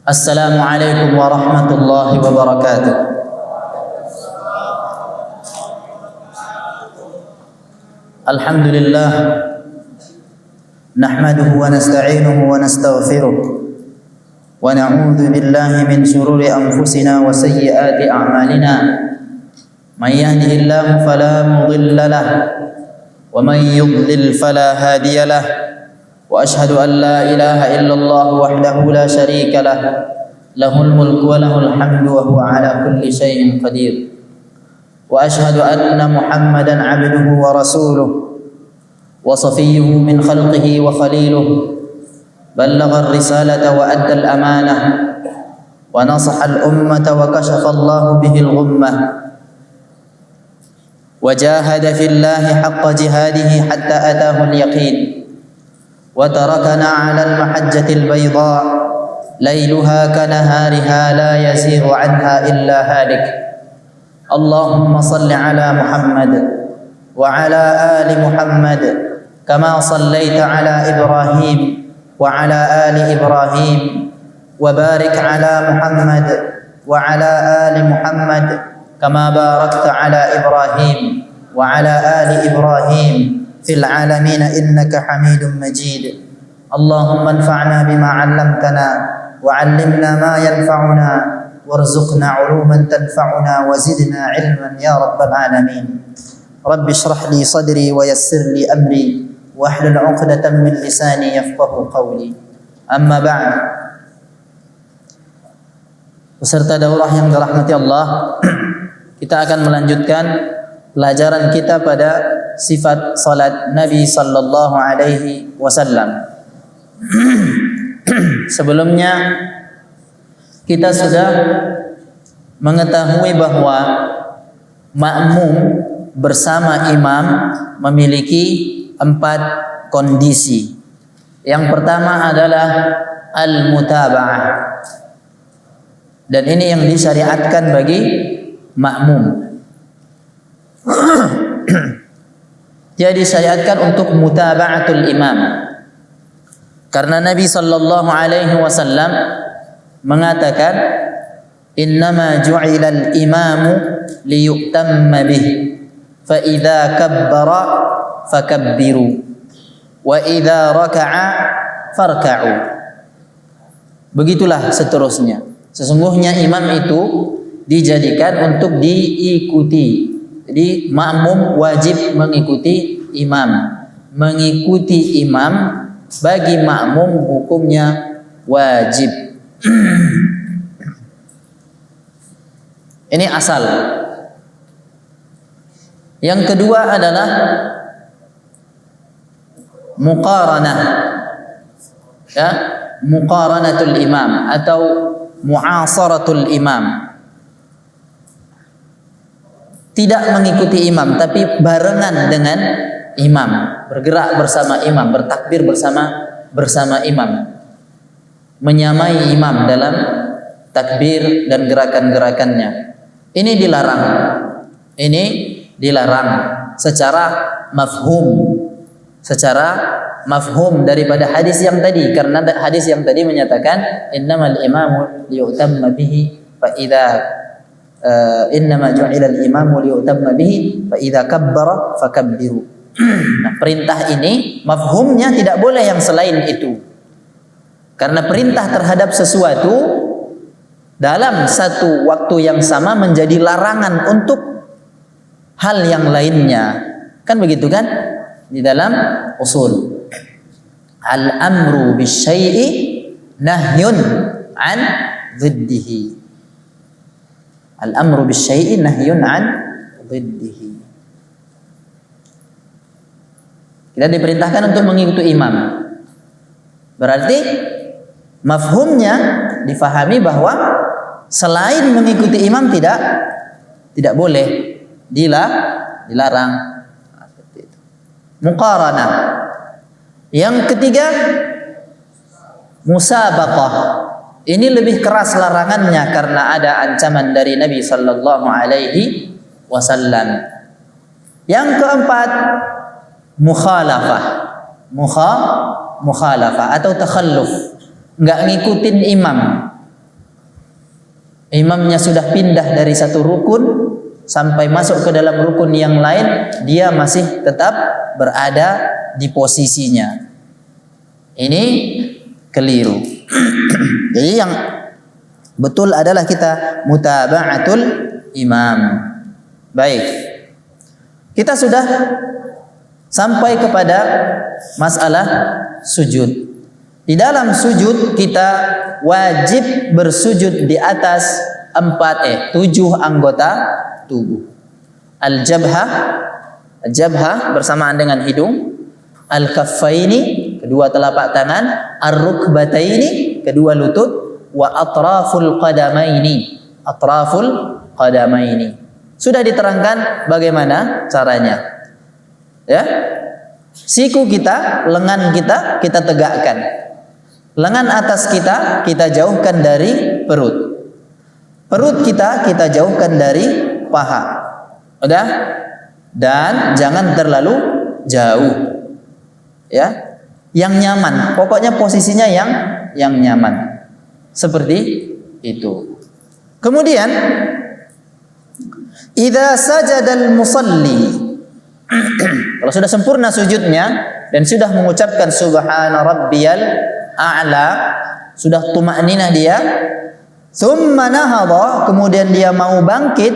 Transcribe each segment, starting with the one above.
Assalamualaikum warahmatullahi wabarakatuh. Alhamdulillah, nahmaduhu wa nasta'inuhu wa nastaghfiruh wa na'udzu billahi min shururi anfusina wa sayyiati a'malina. May yahdihillahu fala mudilla lahu wa may yudlil fala hadiya lahu. Wa ashhadu an la ilaha illallah wahdahu la syarika lah, lahul mulku wa lahul hamdu wa huwa ala kulli syai'in qadir. Wa ashhadu anna Muhammadan 'abduhu wa rasuluh wa safiyyuhu min khalqihi wa khaliluh. Ballagha ar-risalata wa adda al-amanah wa nasaha al-ummata wa kashafa Allah bihi al-ghummah wa jahada fillahi haqqa jihadihi hatta ataahu al-yaqin. وتركنا على المحجة البيضاء ليلها كنهارها لا يزيغ عنها إلا هالك. اللهم صل على محمد وعلى آل محمد كما صليت على إبراهيم وعلى آل إبراهيم وبارك على محمد وعلى آل محمد كما باركت على إبراهيم وعلى آل إبراهيم في العالمين إنك حميد مجيد. اللهم انفعنا بما علمتنا وعلمنا ما ينفعنا وارزقنا علوما تنفعنا وزدنا علما يا رب العالمين. رب اشرح لي صدري ويسر لي أمري واحلل عقدة من لساني يفقه قولي. أما بعد, peserta daurah yang dirahmati Allah, kita akan melanjutkan pelajaran kita pada sifat salat Nabi sallallahu alaihi wasallam. Sebelumnya kita sudah mengetahui bahwa makmum bersama imam memiliki 4 kondisi. Yang pertama adalah al-mutaba'ah, dan ini yang disyariatkan bagi makmum. Dia disyariatkan untuk mutaba'atul imam, karena Nabi sallallahu alaihi wasallam mengatakan, innama ju'ilal imamu liyu'tamma bih, fa idza kabbara fakabbiru wa idza raka'a farka'u. Begitulah seterusnya. Sesungguhnya imam itu dijadikan untuk diikuti. Jadi makmum wajib mengikuti imam. Mengikuti imam bagi makmum hukumnya wajib. Ini asal. Yang kedua adalah muqaranah, ya, muqaranatul imam atau mu'asaratul imam. Tidak mengikuti imam, tapi barengan dengan imam, bergerak bersama imam, bertakbir bersama imam, menyamai imam dalam takbir dan gerakan-gerakannya. Ini dilarang. Ini dilarang secara mafhum, daripada hadis yang tadi, karena hadis yang tadi menyatakan innamal imamu liyu'tamma bihi fa idza innama ju'ila al-imamu liyu'tamma bihi fa idza kabbara fakabbiru. Nah, perintah ini mafhumnya tidak boleh yang selain itu. Karena perintah terhadap sesuatu dalam satu waktu yang sama menjadi larangan untuk hal yang lainnya. Kan begitu kan? Di dalam usul. Al-amru bisyai'i nahyun an dhiddihi. Al-amru bisyai'i nahyun an dhiddihi. Kita diperintahkan untuk mengikuti imam. Berarti mafhumnya difahami bahwa selain mengikuti imam tidak boleh, dilarang. Seperti itu. Muqaranah. Yang ketiga, musabaqah. Ini lebih keras larangannya karena ada ancaman dari Nabi sallallahu alaihi wasallam. Yang keempat, mukhalafah. Mukhalafah atau takhalluf. Enggak ngikutin imam. imamnya sudah pindah dari satu rukun sampai masuk ke dalam rukun yang lain, dia masih tetap berada di posisinya. Ini keliru. Jadi yang betul adalah kita mutaba'atul imam. Baik. Kita sudah sampai kepada masalah sujud. Di dalam sujud kita wajib bersujud di atas 7 anggota tubuh. Al-jabhah bersamaan dengan hidung, al-kaffaini kedua telapak tangan, ar-rukbataini kedua lutut, wa atraful qadamaini. Sudah diterangkan bagaimana caranya. Ya. Siku kita, lengan kita tegakkan. Lengan atas kita jauhkan dari perut. Perut kita jauhkan dari paha. Udah? Dan jangan terlalu jauh. Ya. Yang nyaman. Pokoknya posisinya yang nyaman. Seperti itu. Kemudian idza sajadal musalli, kalau sudah sempurna sujudnya dan sudah mengucapkan subhana rabbiyal a'la, sudah tuma'ninah dia, thumma nahadha, kemudian dia mau bangkit,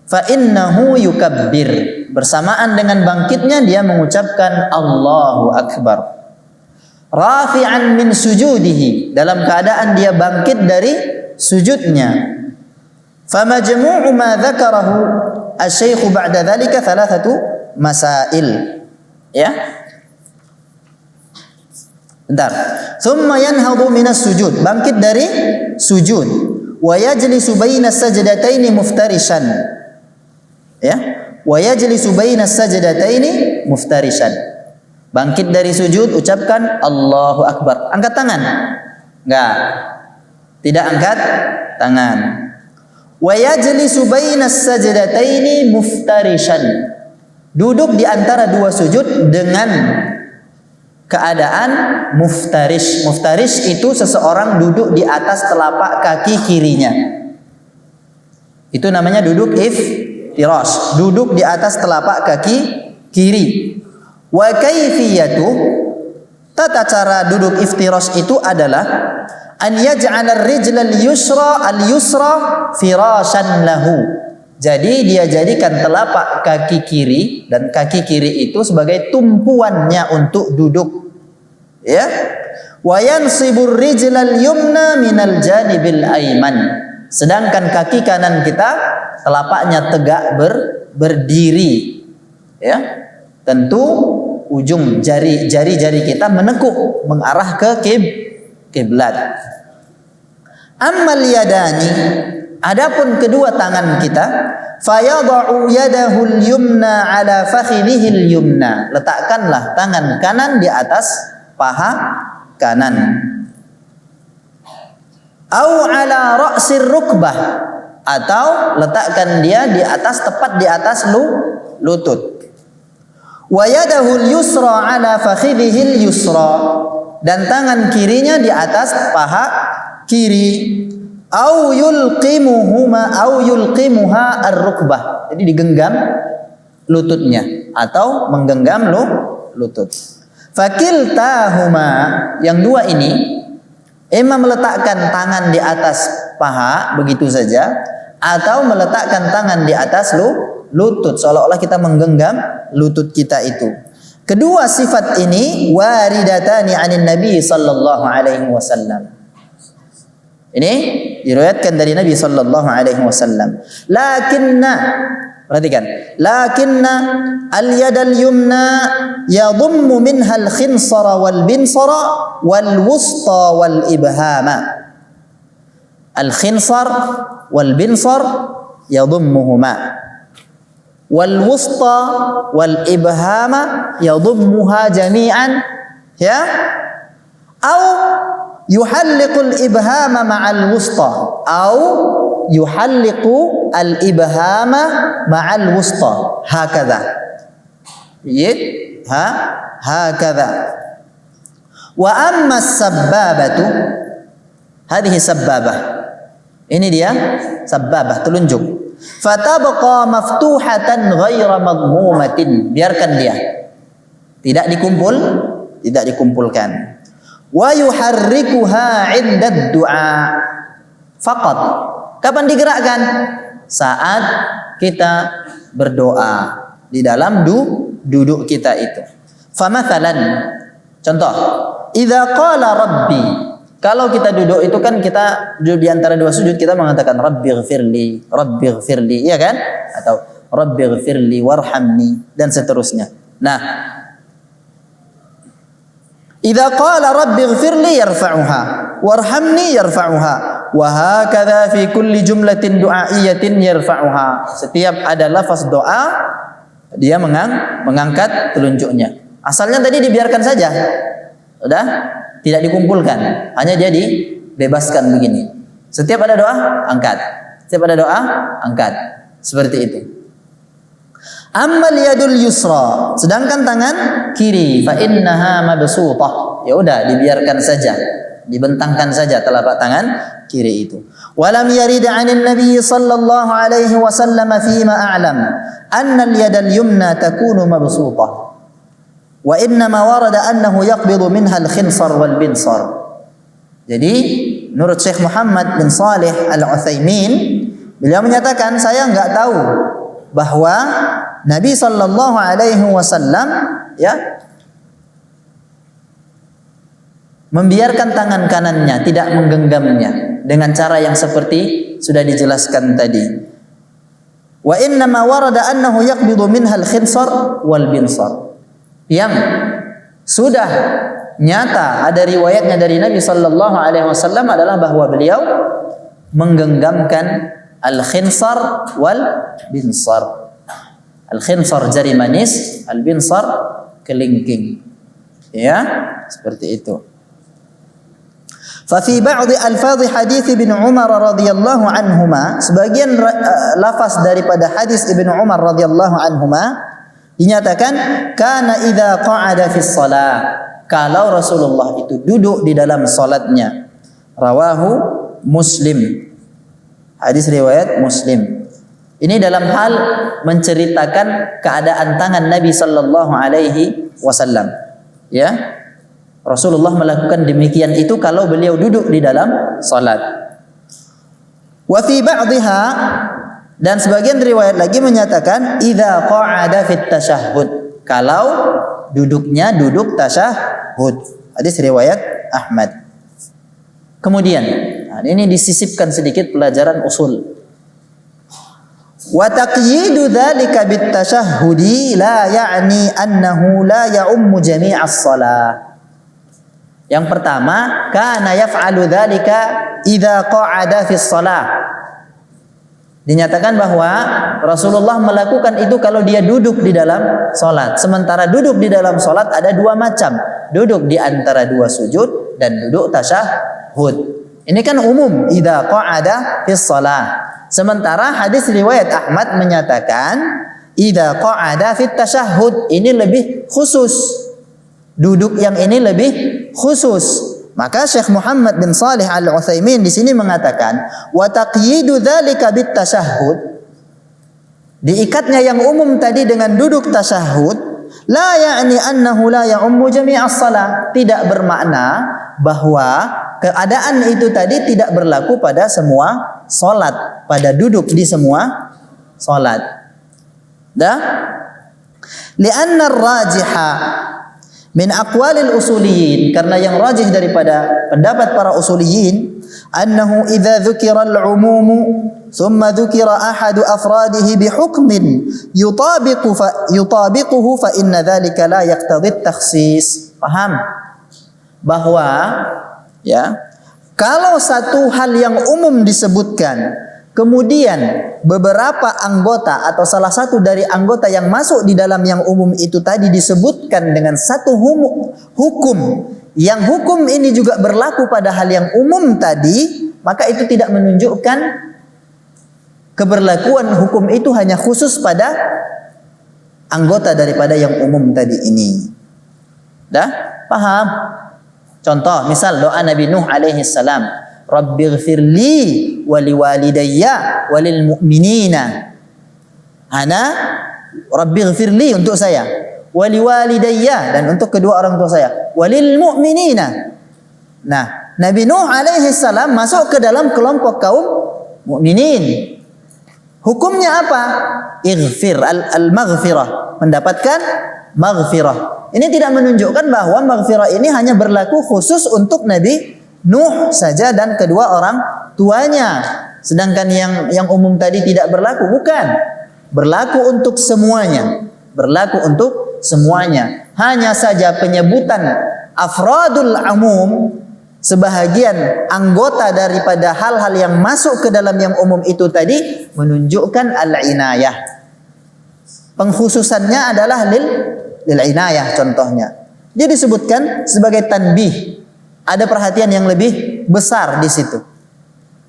fa innahu yukabbir, bersamaan dengan bangkitnya dia mengucapkan Allahu akbar, rafi'an min sujudihi, dalam keadaan dia bangkit dari sujudnya. Fa majmu'u ma dzakarahu asy-syaikh ba'da dzalika 3 masail. Ya. Bentar. Thumma yanhadu minas sujud, bangkit dari sujud. Wa yajlisu bainas sajdataini muftarishan. Ya. Wa yajlisu bainas sajdataini muftarishan. Bangkit dari sujud, ucapkan Allahu akbar. Angkat tangan? Enggak. Tidak angkat tangan. Wa yajlisu bainas sajdataini muftarishan. Duduk di antara dua sujud dengan keadaan muftarish. Muftarish itu seseorang duduk di atas telapak kaki kirinya. Itu namanya duduk iftirash, duduk di atas telapak kaki kiri. Wa kaifiyatu, tata cara duduk iftirash itu adalah an yaj'ala ar-rijla al-yusra firashan lahu. Jadi dia jadikan telapak kaki kiri dan kaki kiri itu sebagai tumpuannya untuk duduk. Ya. Wa yansibur rijlal yumna minal janibil aiman. Sedangkan kaki kanan kita telapaknya tegak berdiri. Ya. Tentu ujung jari-jari kita menekuk mengarah ke kiblat. Ammal yadani, adapun kedua tangan kita, fayadha'u yadahul yumna ala fakhidhihil yumna, letakkanlah tangan kanan di atas paha kanan. Au ala ra'sir rukbah, atau letakkan dia di atas, tepat di atas lutut. Wa yadahul yusra ala fakhidhihil yusra, dan tangan kirinya di atas paha kiri. Au yulqimuha ar-rukbah, jadi digenggam lututnya atau menggenggam lutut. Fakiltahuma, yang dua ini imam meletakkan tangan di atas paha begitu saja, atau meletakkan tangan di atas lutut seolah-olah kita menggenggam lutut kita itu. Kedua sifat ini waridatani 'anin Nabi sallallahu alaihi wasallam. Ini diriwayatkan dari Nabi sallallahu alaihi wasallam. Perhatikan. Lakinna al-yad al-yumna yadhummu minha al-khinsara wal binsara wal wusta wal ibhama. Al-khinsar wal binsar yadhummuhuma. Wal wusta wal ibhama yadhummuha jami'an. Ya? Au yuhalliqul ibhama ma'al wusta, au yuhalliqu al ibhama ma'al wusta, hakadha. Hakadha. Wa amma as-sabbabatu, hadhihi sabbabah. Ini dia sababah, telunjuk. Fatabqa maftuhatan ghaira madmumatin. Biarkan dia. Tidak dikumpulkan. Wa yuharrikuha 'inda ad-du'a. Faqat. Kapan digerakkan? Saat kita berdoa di dalam duduk kita itu. Famathalan, contoh, idza qala rabbi. Kalau kita duduk itu kan kita di antara dua sujud kita mengatakan rabbighfirli, rabbighfirli, iya kan? Atau rabbighfirli warhamni dan seterusnya. Nah, idza qala rabbighfirli yarfa'uha, warhamni yarfa'uha, wa hakadha fi kulli jumlatin du'aiyatin yarfa'uha. Setiap ada lafaz doa dia mengangkat telunjuknya. Asalnya tadi dibiarkan saja. Sudah? Tidak dikumpulkan, hanya dia dibebaskan begini. Setiap ada doa, angkat. Setiap ada doa, angkat. Seperti itu. Ammal yadul yusra, sedangkan tangan kiri, fa innaha mabsutah. Ya udah, dibiarkan saja, dibentangkan saja telapak tangan kiri itu. Walam yarid 'anil nabiy sallallahu alaihi wasallam fi ma a'lam anna al-yadal yumna takunu mabsutah. Wa inna ma warada annahu yaqbidu minha al-khinsar wal binsar. Jadi menurut Syekh Muhammad bin Shalih Al-Utsaimin, beliau menyatakan saya enggak tahu bahwa Nabi sallallahu alaihi wasallam ya membiarkan tangan kanannya, tidak menggenggamnya dengan cara yang seperti sudah dijelaskan tadi. Wa inna ma warada annahu yaqbidu minha al-khinsar wal binsar. Yang sudah nyata ada riwayatnya dari Nabi sallallahu alaihi wasallam adalah bahwa beliau menggenggamkan al-khinsar wal binsar. Al-khinsar jari manis, al-binsar kelingking. Ya, seperti itu. Fa fi ba'd alfadhi hadits Ibnu Umar radhiyallahu anhuma, sebagian lafaz daripada hadis Ibnu Umar radhiyallahu anhuma dinyatakan kana idza qa'ada fi shalah, kalau Rasulullah itu duduk di dalam salatnya. Rawahu Muslim, hadis riwayat Muslim. Ini dalam hal menceritakan keadaan tangan Nabi sallallahu alaihi wasallam. Ya, Rasulullah melakukan demikian itu kalau beliau duduk di dalam salat. Wa fi ba'dihha, dan sebagian riwayat lagi menyatakan idza qa'ada fit tasyahhud, kalau duduknya duduk tasyahhud. Hadis riwayat Ahmad. Kemudian, ini disisipkan sedikit pelajaran usul. Wa taqyidu dzalika bit tasyahhudi la ya'ni annahu la ya'ummu jami'as shalah. Yang pertama, kana yaf'alu dzalika idza qa'ada fis shalah. Dinyatakan bahwa Rasulullah melakukan itu kalau dia duduk di dalam salat. Sementara duduk di dalam salat ada dua macam. Duduk di antara dua sujud dan duduk tasyahhud. Ini kan umum, idza qa'ada fis shalah. Sementara hadis riwayat Ahmad menyatakan idza qa'ada fit tasyahhud. Ini lebih khusus. Duduk yang ini lebih khusus. Maka Syekh Muhammad bin Shalih Al-Utsaimin di sini mengatakan wa taqyidu dzalika bit tasyahhud, diikatnya yang umum tadi dengan duduk tasyahhud, la ya'ni annahu la ya'ummu jami'as shalah, tidak bermakna bahwa keadaan itu tadi tidak berlaku pada semua salat, pada duduk di semua salat. Dah? Li'anna ar-rajiha min aqwalil usuliyin, karena yang rajih daripada pendapat para usuliyin, annahu idza dzukira al-umumu thumma dzukira ahadu afradihi bihukmin yutabiquhu fa inna dzalika la yaqtadi at-takhsis. Paham? Bahwa ya, kalau satu hal yang umum disebutkan, kemudian beberapa anggota atau salah satu dari anggota yang masuk di dalam yang umum itu tadi disebutkan dengan satu hukum, yang hukum ini juga berlaku pada hal yang umum tadi, maka itu tidak menunjukkan keberlakuan hukum itu hanya khusus pada anggota daripada yang umum tadi ini. Dah? Paham? Contoh, misal doa Nabi Nuh alaihi salam. Rabbighfirli wa liwalidayya wa lil mu'minina. Ana Rabbighfirli untuk saya, wa liwalidayya dan untuk kedua orang tua saya, wa lil mu'minina. Nah, Nabi Nuh alaihi salam masuk ke dalam kelompok kaum mukminin. Hukumnya apa? Ighfir, al-maghfirah, mendapatkan maghfirah. Ini tidak menunjukkan bahwa maghfirah ini hanya berlaku khusus untuk Nabi Nuh saja dan kedua orang tuanya. Sedangkan yang umum tadi tidak berlaku, bukan. Berlaku untuk semuanya. Berlaku untuk semuanya. Hanya saja penyebutan afradul umum, sebahagian anggota daripada hal-hal yang masuk ke dalam yang umum itu tadi menunjukkan al-inayah. Pengkhususannya adalah lil inayah contohnya. Dia disebutkan sebagai tanbih. Ada perhatian yang lebih besar di situ.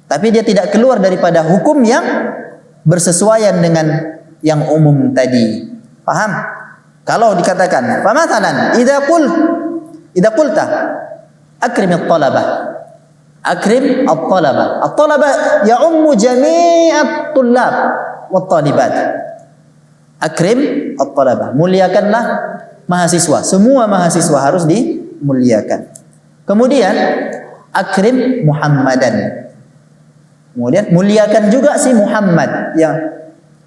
Tapi dia tidak keluar daripada hukum yang bersesuaian dengan yang umum tadi. Paham? Kalau dikatakan, "Famathalan idza qulta akrim at-talabah." Akrim at-talabah. At-talabah ya'ummu jami'at tullab wat talibat. Akrim at-talabah. Muliakanlah mahasiswa. Semua mahasiswa harus dimuliakan. Kemudian akrim Muhammadan. Kemudian muliakan juga si Muhammad, yang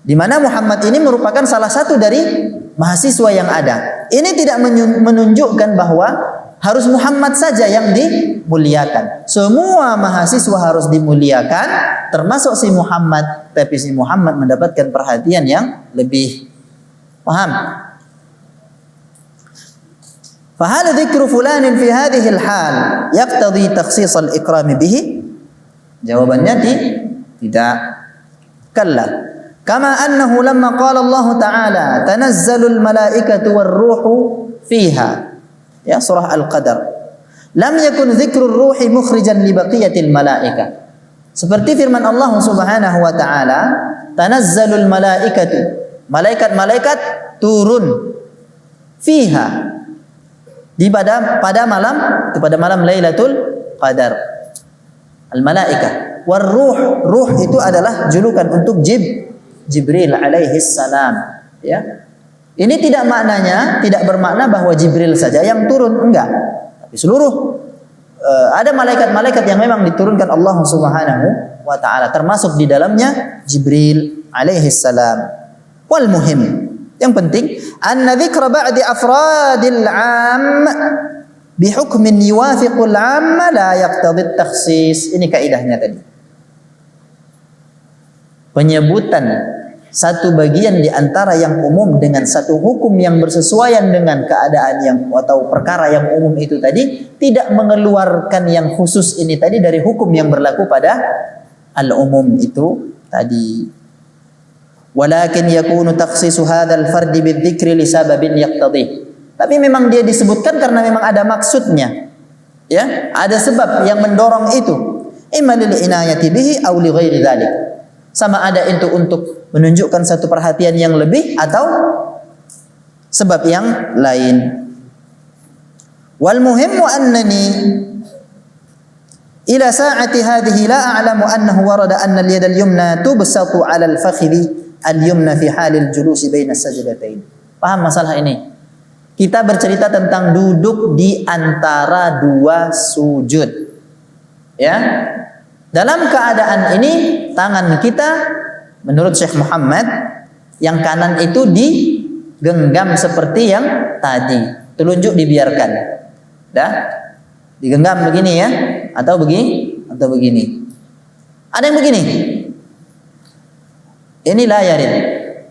di mana Muhammad ini merupakan salah satu dari mahasiswa yang ada. Ini tidak menunjukkan bahwa harus Muhammad saja yang dimuliakan. Semua mahasiswa harus dimuliakan, termasuk si Muhammad. Tapi si Muhammad mendapatkan perhatian yang lebih. Paham? Fahal dzikru fulanin fi hadhihi al-hal yaqtadi takhsis al-ikram bihi? Jawabannya tidak. Kalla. Kama annahu lamma qala Allah Ta'ala tanazzalul malaikatu war-ruhu fiha. Ya, surah Al-Qadar. Lam yakun dzikrur ruhi mukhrijan li baqiyatil malaikah. Seperti firman Allah Subhanahu wa taala, tanazzalul malaikatu. Malaikat-malaikat turun fiha. Pada malam Lailatul Qadar. Al-malaikah war ruh itu adalah julukan untuk Jibril alaihi salam, ya. Ini tidak bermakna bahwa Jibril saja yang turun, enggak. Tapi seluruh ada malaikat-malaikat yang memang diturunkan Allah Subhanahu wa taala, termasuk di dalamnya Jibril alaihi salam. Wal muhim, yang penting, anna dzikra ba'di afradil 'am bi hukmin yuwafiqul 'amma la yaqtadi at-takhsis. Ini kaidahnya tadi. Penyebutan satu bagian di antara yang umum dengan satu hukum yang bersesuaian dengan keadaan yang atau perkara yang umum itu tadi tidak mengeluarkan yang khusus ini tadi dari hukum yang berlaku pada al-umum itu tadi. Walakin yakunu takhsisu hadzal fardi bidzikri li sababin yaqtadih. Tapi memang dia disebutkan karena memang ada maksudnya. Ya, ada sebab yang mendorong itu. Imma lil inayati bihi aw li ghairi dzalik. Sama ada itu untuk menunjukkan satu perhatian yang lebih atau sebab yang lain. Wal muhimmu annani ila sa'ati hadhihi la a'lamu annahu warada anna al-yad al-yumna tubsatu 'ala al-fakhidhi al-yumna fi halil julusi baina sajdatain. Paham masalah ini? Kita bercerita tentang duduk di antara dua sujud. Ya. Dalam keadaan ini tangan kita menurut Syekh Muhammad yang kanan itu digenggam seperti yang tadi. Telunjuk dibiarkan. Dah? Digenggam begini ya, atau begini. Ada yang begini. Ini la yarid.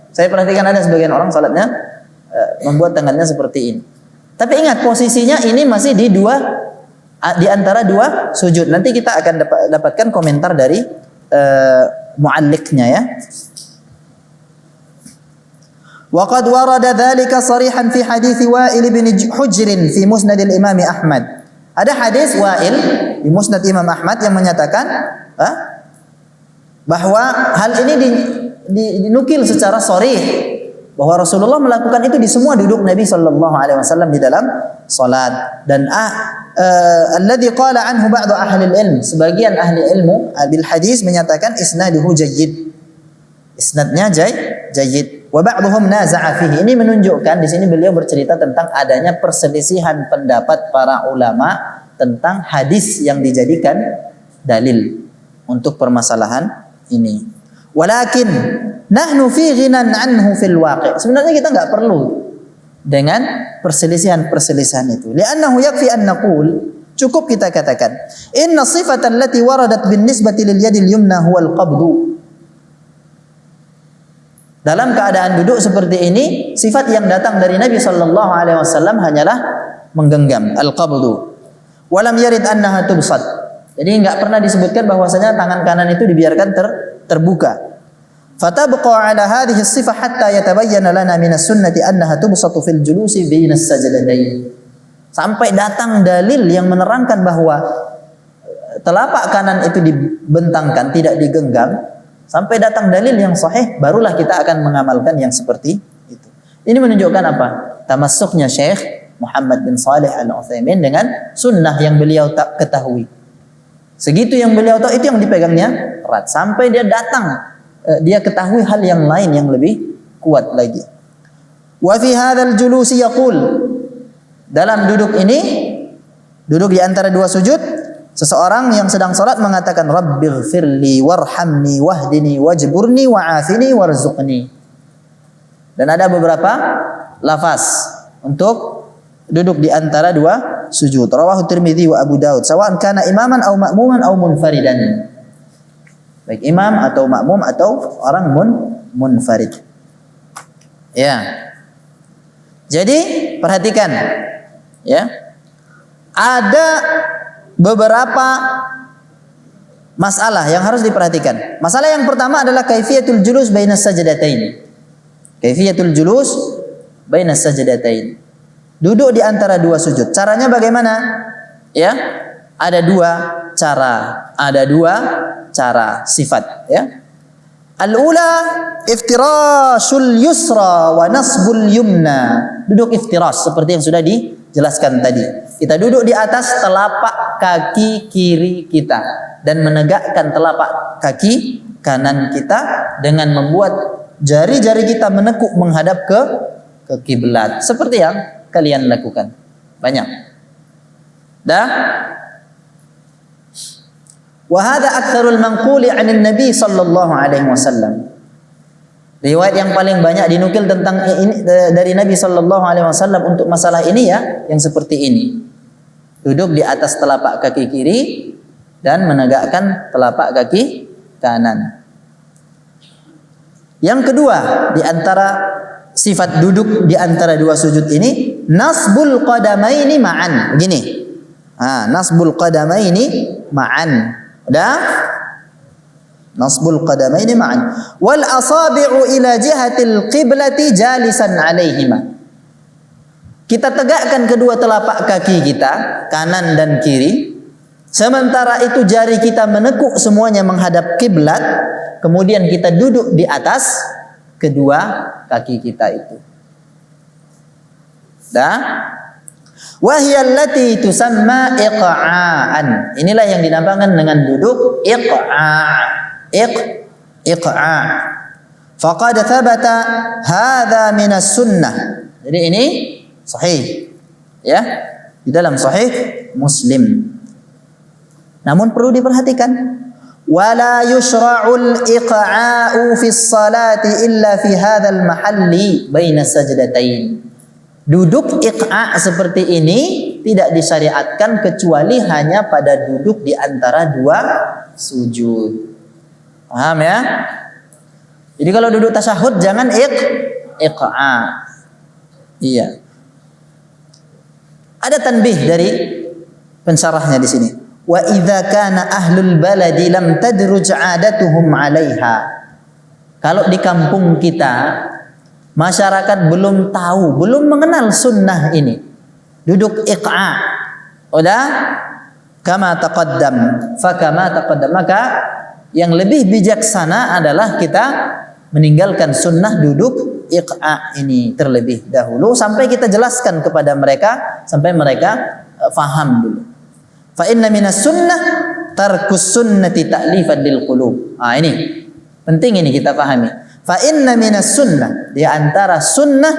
Saya perhatikan ada sebagian orang salatnya membuat tangannya seperti ini. Tapi ingat posisinya ini masih di antara dua sujud. Nanti kita akan dapatkan komentar dari mualliknya ya. Wa qad warada dzalika sharihan fi hadits Wa'il bin Hujr fi Musnad al-Imam Ahmad. Ada hadis Wa'il di Musnad Imam Ahmad yang menyatakan bahwa hal ini dinukil secara sharih bahwa Rasulullah melakukan itu di semua duduk Nabi sallallahu alaihi wasallam di dalam salat. Dan alladzi qala anhu ba'du ahli ilm, sebagian ahli ilmu bil hadis menyatakan isnaduhu jayyid, isnadnya jayyid, wa ba'dhum naza'a fihi. Ini menunjukkan di sini beliau bercerita tentang adanya perselisihan pendapat para ulama tentang hadis yang dijadikan dalil untuk permasalahan ini. Walakin nahnu fi ghinan anhu fil waqi'. Sebenarnya kita enggak perlu dengan perselisihan-perselisihan itu. Li'annahu yakfi an naqul, cukup kita katakan, inna sifata allati waradat bin nisbati lil yadil yumna huwa al-qabdu. Dalam keadaan duduk seperti ini, sifat yang datang dari Nabi sallallahu alaihi wasallam hanyalah menggenggam, al-qabdu. Walam yarid annaha tubsat. Jadi enggak pernah disebutkan bahwasanya tangan kanan itu dibiarkan terbuka. Fatabqa ala hadhihi as-sifah hatta yatabayyana lana min as-sunnati annaha tubsatu fil julusi baina as-sajdatayn. Sampai datang dalil yang menerangkan bahwa telapak kanan itu dibentangkan, tidak digenggam. Sampai datang dalil yang sahih, barulah kita akan mengamalkan yang seperti itu. Ini menunjukkan apa? Tamassuknya Syekh Muhammad bin Shalih Al-Utsaimin dengan sunnah yang beliau tak ketahui. Segitu yang beliau tahu, itu yang dipegangnya erat. Sampai dia datang, dia ketahui hal yang lain yang lebih kuat lagi. Wa fi hadzal julusi yaqul, dalam duduk ini, duduk di antara dua sujud, seseorang yang sedang salat mengatakan rabbighfirli warhamni wahdini wajburni wa'afini warzuqni. Dan ada beberapa lafaz untuk duduk di antara dua sujud. Rawahu Tirmidzi wa Abu Daud, sawa'an kana imaman aw ma'muman aw munfaridan. Baik imam atau makmum atau orang munfarid. Ya. Jadi perhatikan, ya. Ada beberapa masalah yang harus diperhatikan. Masalah yang pertama adalah kaifiyatul julus bainas sajdatain. Kaifiyatul julus bainas sajdatain. Duduk di antara dua sujud. Caranya bagaimana? Ya. Ada dua cara. Ada dua cara sifat, ya. Al-ula iftirasul yusra wa nasbul yumna. Duduk iftiras seperti yang sudah dijelaskan tadi. Kita duduk di atas telapak kaki kiri kita dan menegakkan telapak kaki kanan kita dengan membuat jari-jari kita menekuk menghadap ke kiblat seperti yang kalian lakukan. Banyak. Dah? Wa hadha aktsarul manquli 'anil Nabi sallallahu alaihi wasallam. Riwayat yang paling banyak dinukil tentang ini dari Nabi sallallahu alaihi wasallam untuk masalah ini, ya, yang seperti ini. Duduk di atas telapak kaki kiri dan menegakkan telapak kaki kanan. Yang kedua, di antara sifat duduk di antara dua sujud ini, nasbul qadamaini ma'an. Begini. Nasbul qadamaini ma'an. Udah? Nasbul qadamaini ma'an. Wal asabi'u ila jihatil qiblati jalisan 'alaihima. Kita tegakkan kedua telapak kaki kita, kanan dan kiri. Sementara itu jari kita menekuk semuanya menghadap kiblat. Kemudian kita duduk di atas kedua kaki kita itu. Dah? Wahiyallati tusamma iqa'an. Inilah yang dinamakan dengan duduk iqa'. Iqa'. Faqad thabata hadza minas sunnah. Jadi ini sahih, ya, di dalam sahih Muslim. Namun perlu diperhatikan, wala yushra'ul iqa'u fi sholati illa fi hadzal mahalli baina sajdatain. Duduk iqa' seperti ini tidak disyariatkan kecuali hanya pada duduk di antara dua sujud. Paham, ya? Jadi kalau duduk tasyahud jangan iqa'. Iya. Ada tanbih dari pensyarahnya di sini. Wa idza kana ahlul baladi lam tadruj 'adatuhum 'alaiha. Kalau di kampung kita masyarakat belum tahu, belum mengenal sunnah ini, duduk iqa', udah kama taqaddam, fakama taqaddam, maka yang lebih bijaksana adalah kita meninggalkan sunnah duduk iqa' ini terlebih dahulu sampai kita jelaskan kepada mereka sampai mereka faham dulu. Fa inna minas sunnah tarkus sunnati ta'lifan lil qulub. Ini penting, ini kita pahami. Fa inna minas sunnah, di antara sunnah,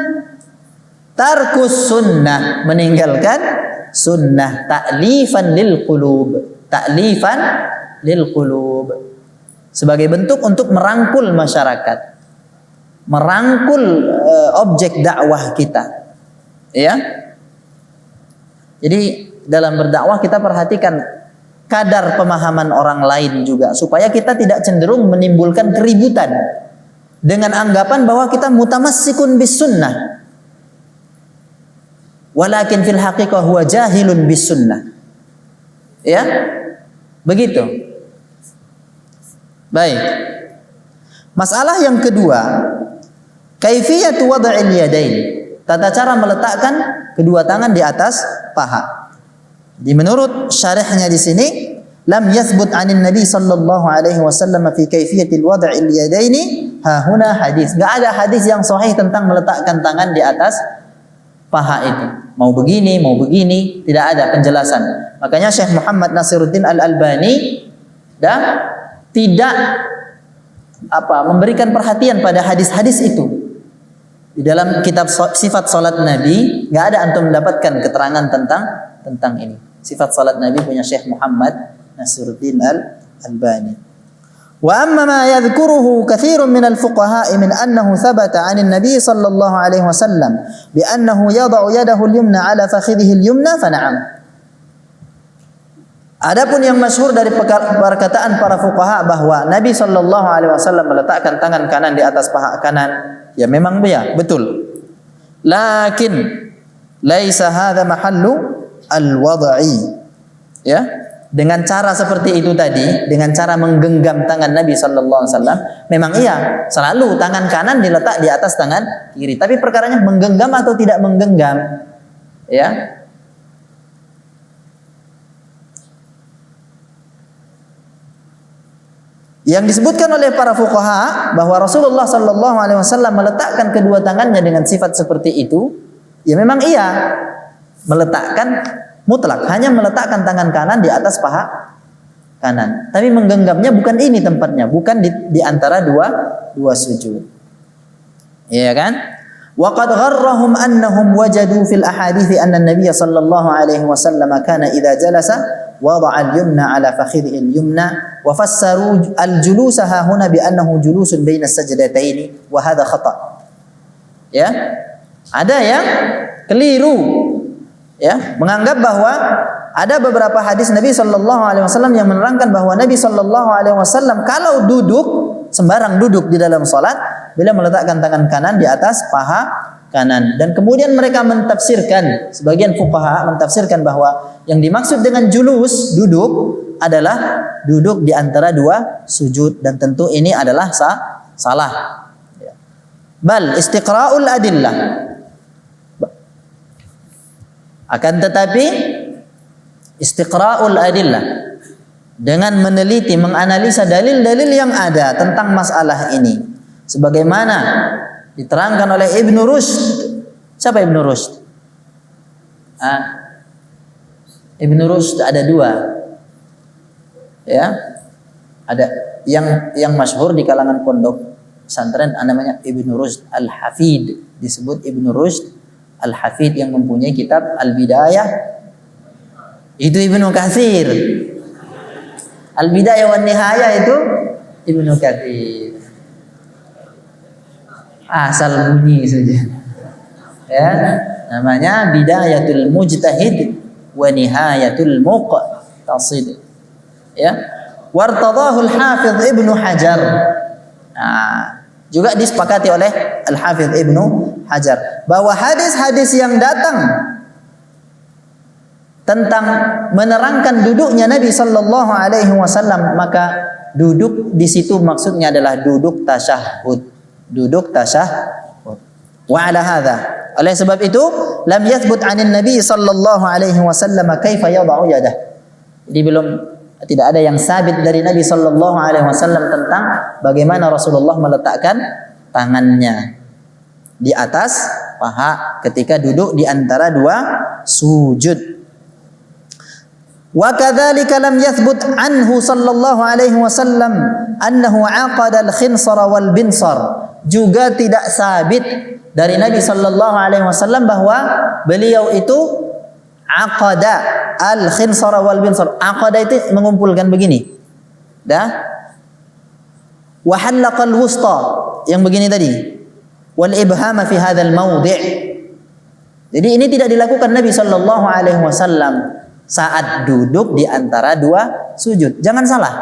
tarkus sunnah, meninggalkan sunnah, ta'lifan lil qulub, ta'lifan lil qulub, sebagai bentuk untuk merangkul masyarakat, merangkul objek dakwah kita, ya. Jadi dalam berdakwah kita perhatikan kadar pemahaman orang lain juga, supaya kita tidak cenderung menimbulkan keributan dengan anggapan bahwa kita mutamassikun bis sunnah, walakin fil haqiqah huwa jahilun bis sunnah, ya, begitu. Baik. Masalah yang kedua, kaifiyatu wad'il yadain, tata cara meletakkan kedua tangan di atas paha. Di menurut syarihnya di sini, lam yathbut 'anin nabi sallallahu alaihi wasallam fi kaifiyatil wad'il yadaini ha huna hadis. Enggak ada hadis yang sahih tentang meletakkan tangan di atas paha itu. Mau begini, tidak ada penjelasan. Makanya Syekh Muhammad Nasiruddin Al-Albani tidak memberikan perhatian pada hadis-hadis itu. Di dalam kitab sifat salat Nabi enggak ada antum mendapatkan keterangan tentang ini. Sifat salat Nabi punya Syekh Muhammad Nasiruddin Al-Albani. Wa amma ma yadhkuruhu katsirun min al-fuqaha min annahu thabata 'an an-nabi sallallahu alaihi wasallam bi annahu yad'u yadahu al-yumna 'ala fakhidhihi al-yumna fa na'am. Adapun yang masyhur dari perkataan para fuqaha bahwa Nabi sallallahu alaihi wasallam meletakkan tangan kanan di atas paha kanan, ya memang betul. Lakin laisa hadza mahallu al-wad'i. Ya, dengan cara seperti itu tadi, dengan cara menggenggam tangan Nabi sallallahu alaihi wasallam, memang iya, selalu tangan kanan diletak di atas tangan kiri. Tapi perkaranya menggenggam atau tidak menggenggam, ya. Yang disebutkan oleh para fuqaha bahwa Rasulullah sallallahu alaihi wasallam meletakkan kedua tangannya dengan sifat seperti itu, ya memang iya, meletakkan mutlak, hanya meletakkan tangan kanan di atas paha kanan. Tapi menggenggamnya bukan ini tempatnya, bukan di antara dua sujud. Iya kan? Wa qad gharrahum annahum wajadu fil ahadits anna an-nabiy sallallahu alaihi wasallam kana idza jalasa wada'a al-yumna ala fakhidhihi al-yumna wa fassaru al-julusa ha huna bi annahu julusun baina as-sajdataini wa hadha khata'. Ya. Ada yang keliru, ya, menganggap bahwa ada beberapa hadis Nabi sallallahu alaihi wasallam yang menerangkan bahwa Nabi sallallahu alaihi wasallam kalau duduk, sembarang duduk di dalam salat, bila meletakkan tangan kanan di atas paha kanan. Dan kemudian mereka mentafsirkan, sebagian fuqaha mentafsirkan bahwa yang dimaksud dengan julus, duduk, adalah duduk di antara dua sujud, dan tentu ini adalah salah. Bal istiqra'ul adillah. Akan tetapi istiqra'ul adillah, dengan meneliti, menganalisa dalil-dalil yang ada tentang masalah ini, sebagaimana diterangkan oleh Ibnu Rushd. Siapa Ibnu Rushd? Ibnu Rushd ada dua, ya. Ada yang masyhur di kalangan pondok pesantren namanya Ibnu Rushd Al-Hafid, disebut Ibnu Rushd Al-Hafid, yang mempunyai kitab Al-Bidayah. Itu Ibnu Katsir. Al-Bidayah wan Nihayah itu Ibnu Katsir. Asal bunyi saja. Ya, namanya Bidayatul Mujtahid wa Nihayatul Muqtasid. Ya. Wartadahu Al-Hafidz Ibnu Hajar. Juga disepakati oleh Al-Hafidz Ibnu Hajar bahwa hadis-hadis yang datang tentang menerangkan duduknya Nabi sallallahu alaihi wasallam, maka duduk di situ maksudnya adalah duduk tasyahud. Duduk tasyahud. Wa ala hadza, oleh sebab itu lam yathbut 'anin Nabi sallallahu alaihi wasallam kaifa yad'u yadah. Jadi tidak ada yang sabit dari Nabi sallallahu alaihi wasallam tentang bagaimana Rasulullah meletakkan tangannya. di atas paha ketika duduk di antara dua sujud. Wa kadzalika lam yathbut anhu sallallahu alaihi wasallam annahu aqada al-khinsara wal binsar. Juga tidak sabit dari Nabi sallallahu alaihi wasallam bahwa beliau itu aqada al-khinsara wal binsar. Aqada itu mengumpulkan begini. Dah. Wa halaqal wusta yang begini tadi. Wal ibhama fi hadzal mawdi'. Jadi ini tidak dilakukan Nabi sallallahu alaihi wasallam saat duduk di antara dua sujud. Jangan salah.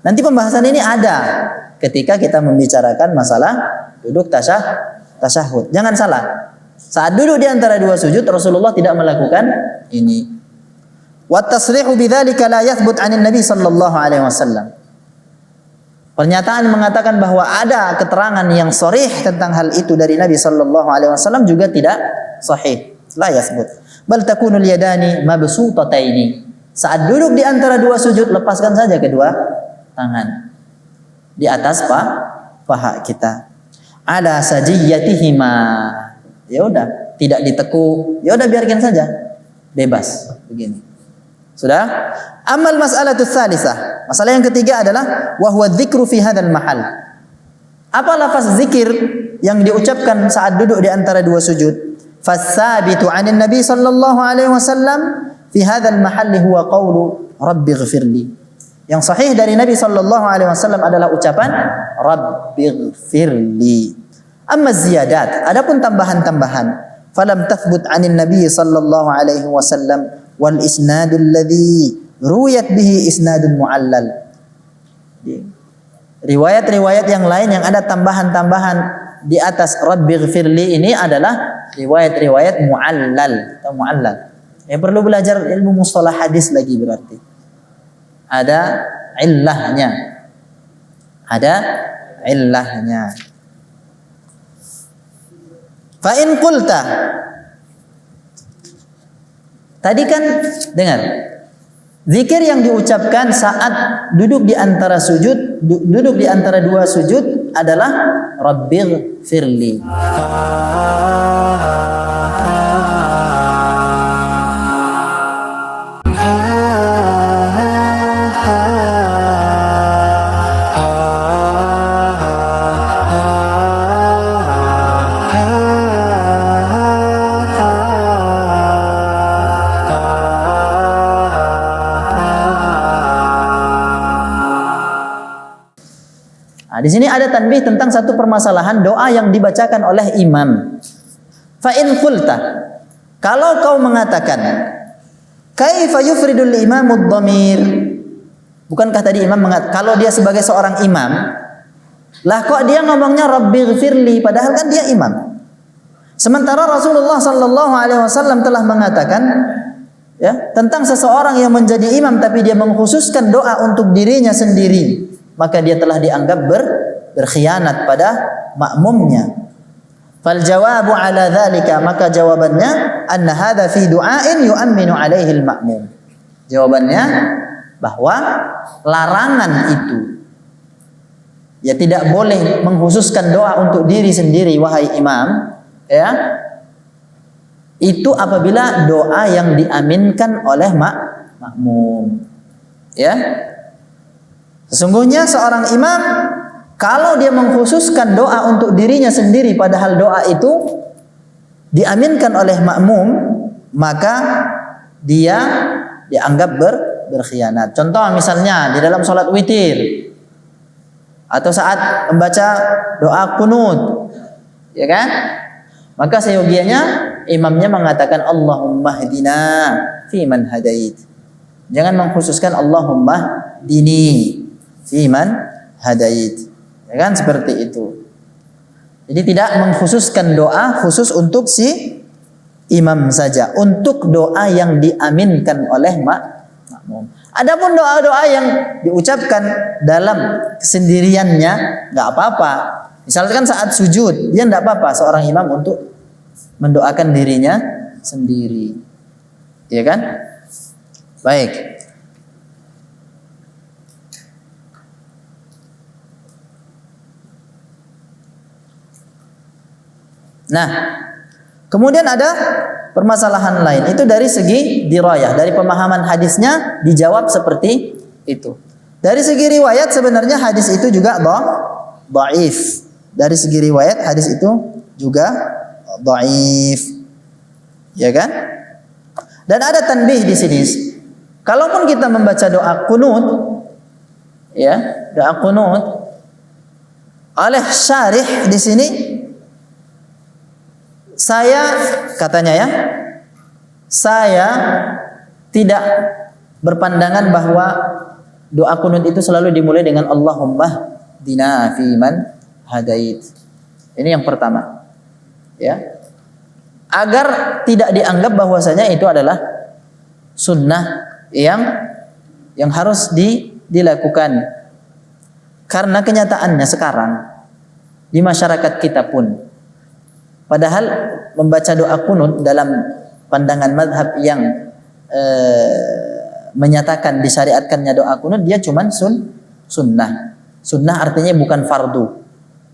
Nanti pembahasan ini ada ketika kita membicarakan masalah duduk tasyahud. Jangan salah. Saat duduk di antara dua sujud Rasulullah tidak melakukan ini. Wa tasrihu bidzalika la yathbut 'anil Nabi sallallahu alaihi wasallam. Pernyataan mengatakan bahwa ada keterangan yang sharih tentang hal itu dari Nabi sallallahu alaihi wasallam juga tidak sahih. La yathbut. Bal takunul yadani mabsutataini. Saat duduk di antara dua sujud lepaskan saja kedua tangan di atas paha kita. Ala sajiyatihima. Ya udah, tidak ditekuk. Ya udah biarkan saja. Bebas begini. Sudah? Amal mas'alatu tsalisah. Masalah yang ketiga adalah wa huwa dzikru fi hadzal mahal. Apa lafaz zikir yang diucapkan saat duduk di antara dua sujud? Fasabitu 'anil Nabi sallallahu alaihi wasallam fi hadzal mahall huwa qaulu rabbighfirli. Yang sahih dari Nabi sallallahu alaihi wasallam adalah ucapan rabbighfirli. Amma ziyadat, adapun tambahan-tambahan, falam tathbut 'anil Nabi sallallahu alaihi wasallam wal isnadul ladzi ruwiyat bihi isnadun mu'allal. Riwayat-riwayat yang lain yang ada tambahan-tambahan di atas rabbighfirli ini adalah riwayat-riwayat mu'allal atau mu'allal. Ya perlu belajar ilmu mustalah hadis lagi berarti. Ada illahnya. Ada illahnya. Fa in qulta. Tadi kan dengar. Zikir yang diucapkan saat duduk di antara sujud, duduk di antara dua sujud adalah rabbighfirli. Di sini ada tanbih tentang satu permasalahan doa yang dibacakan oleh imam. Fa in qulta, kalau kau mengatakan kaifa yufridul imamud dhamir, bukankah tadi imam mengatakan kalau dia sebagai seorang imam, lah kok dia ngomongnya rabbighfirli padahal kan dia imam. Sementara Rasulullah sallallahu alaihi wasallam telah mengatakan ya tentang seseorang yang menjadi imam tapi dia mengkhususkan doa untuk dirinya sendiri, maka dia telah dianggap berkhianat pada makmumnya. Fal jawabu ala dzalika, maka jawabannya anna hadza fi du'ain yu'minu alaihi al-ma'mum. Jawabannya bahwa larangan itu ya tidak boleh mengkhususkan doa untuk diri sendiri wahai imam, ya. Itu apabila doa yang diaminkan oleh makmum. Ya. Sesungguhnya seorang imam kalau dia mengkhususkan doa untuk dirinya sendiri padahal doa itu diaminkan oleh makmum, maka dia dianggap berkhianat. Contoh misalnya di dalam salat witir atau saat membaca doa kunut, ya kan? Maka seyogianya imamnya mengatakan Allahumma hdina fi man hadait. Jangan mengkhususkan Allahumma dini fi man hadait. Ya kan seperti itu. Jadi tidak mengkhususkan doa khusus untuk si imam saja, untuk doa yang diaminkan oleh makmum. Adapun doa-doa yang diucapkan dalam kesendiriannya enggak apa-apa. Misalkan saat sujud, dia enggak apa-apa seorang imam untuk mendoakan dirinya sendiri. Ya kan? Baik. Nah, kemudian ada permasalahan lain. Itu dari segi dirayah, dari pemahaman hadisnya dijawab seperti itu. Dari segi riwayat sebenarnya hadis itu juga dhaif. Dari segi riwayat hadis itu juga dhaif. Ya kan? Dan ada tanbih di sini. Kalaupun kita membaca doa qunut, ya, doa qunut oleh syarih di sini, katanya saya tidak berpandangan bahwa doa qunut itu selalu dimulai dengan Allahumma dina fiman hadait. Ini yang pertama. Ya. Agar tidak dianggap bahwasanya itu adalah sunnah yang harus dilakukan. Karena kenyataannya sekarang di masyarakat kita pun, padahal membaca doa qunut dalam pandangan madhab yang menyatakan disyariatkannya doa qunut, dia cuman sunnah. Sunnah artinya bukan fardu,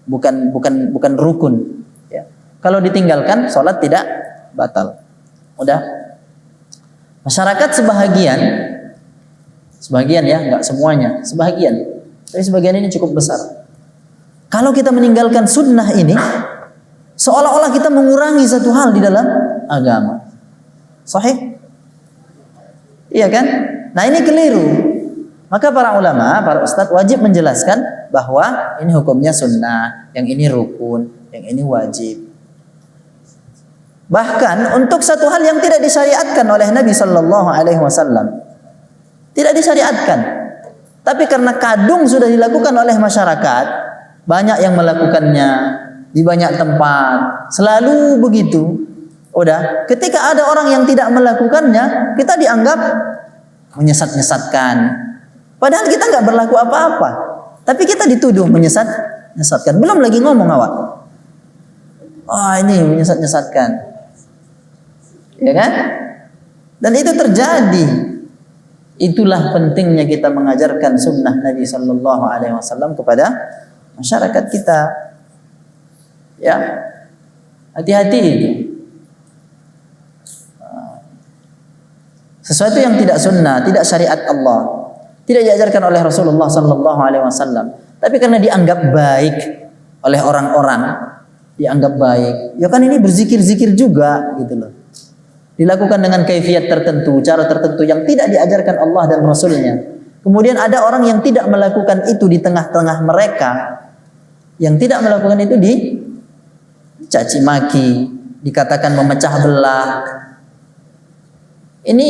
bukan rukun. Ya. Kalau ditinggalkan, sholat tidak batal. Udah. Masyarakat sebagian ya, nggak semuanya, sebagian. Tapi sebagian ini cukup besar. Kalau kita meninggalkan sunnah ini, seolah-olah kita mengurangi satu hal di dalam agama. Sahih? Iya kan? Nah ini keliru. Maka para ulama, para ustadz wajib menjelaskan bahwa ini hukumnya sunnah, yang ini rukun, yang ini wajib. Bahkan untuk satu hal yang tidak disyariatkan oleh Nabi Sallallahu Alaihi Wasallam, tidak disyariatkan, tapi karena kadung sudah dilakukan oleh masyarakat, banyak yang melakukannya di banyak tempat, selalu begitu. Udah, ketika ada orang yang tidak melakukannya, kita dianggap menyesat-nyesatkan. Padahal kita nggak berlaku apa-apa, tapi kita dituduh menyesatkan. Belum lagi ngomong awak, oh ini menyesat-nyesatkan. Ya kan? Dan itu terjadi. Itulah pentingnya kita mengajarkan sunnah Nabi Sallallahu Alaihi Wasallam kepada masyarakat kita. Ya, hati-hati itu. Sesuatu yang tidak sunnah, tidak syariat Allah, tidak diajarkan oleh Rasulullah Sallallahu Alaihi Wasallam, tapi karena dianggap baik oleh orang-orang, dianggap baik. Ya kan ini berzikir-zikir juga, gitu loh. Dilakukan dengan kaifiat tertentu, cara tertentu yang tidak diajarkan Allah dan Rasulnya. Kemudian ada orang yang tidak melakukan itu di tengah-tengah mereka, yang tidak melakukan itu dicaci maki, dikatakan memecah belah. Ini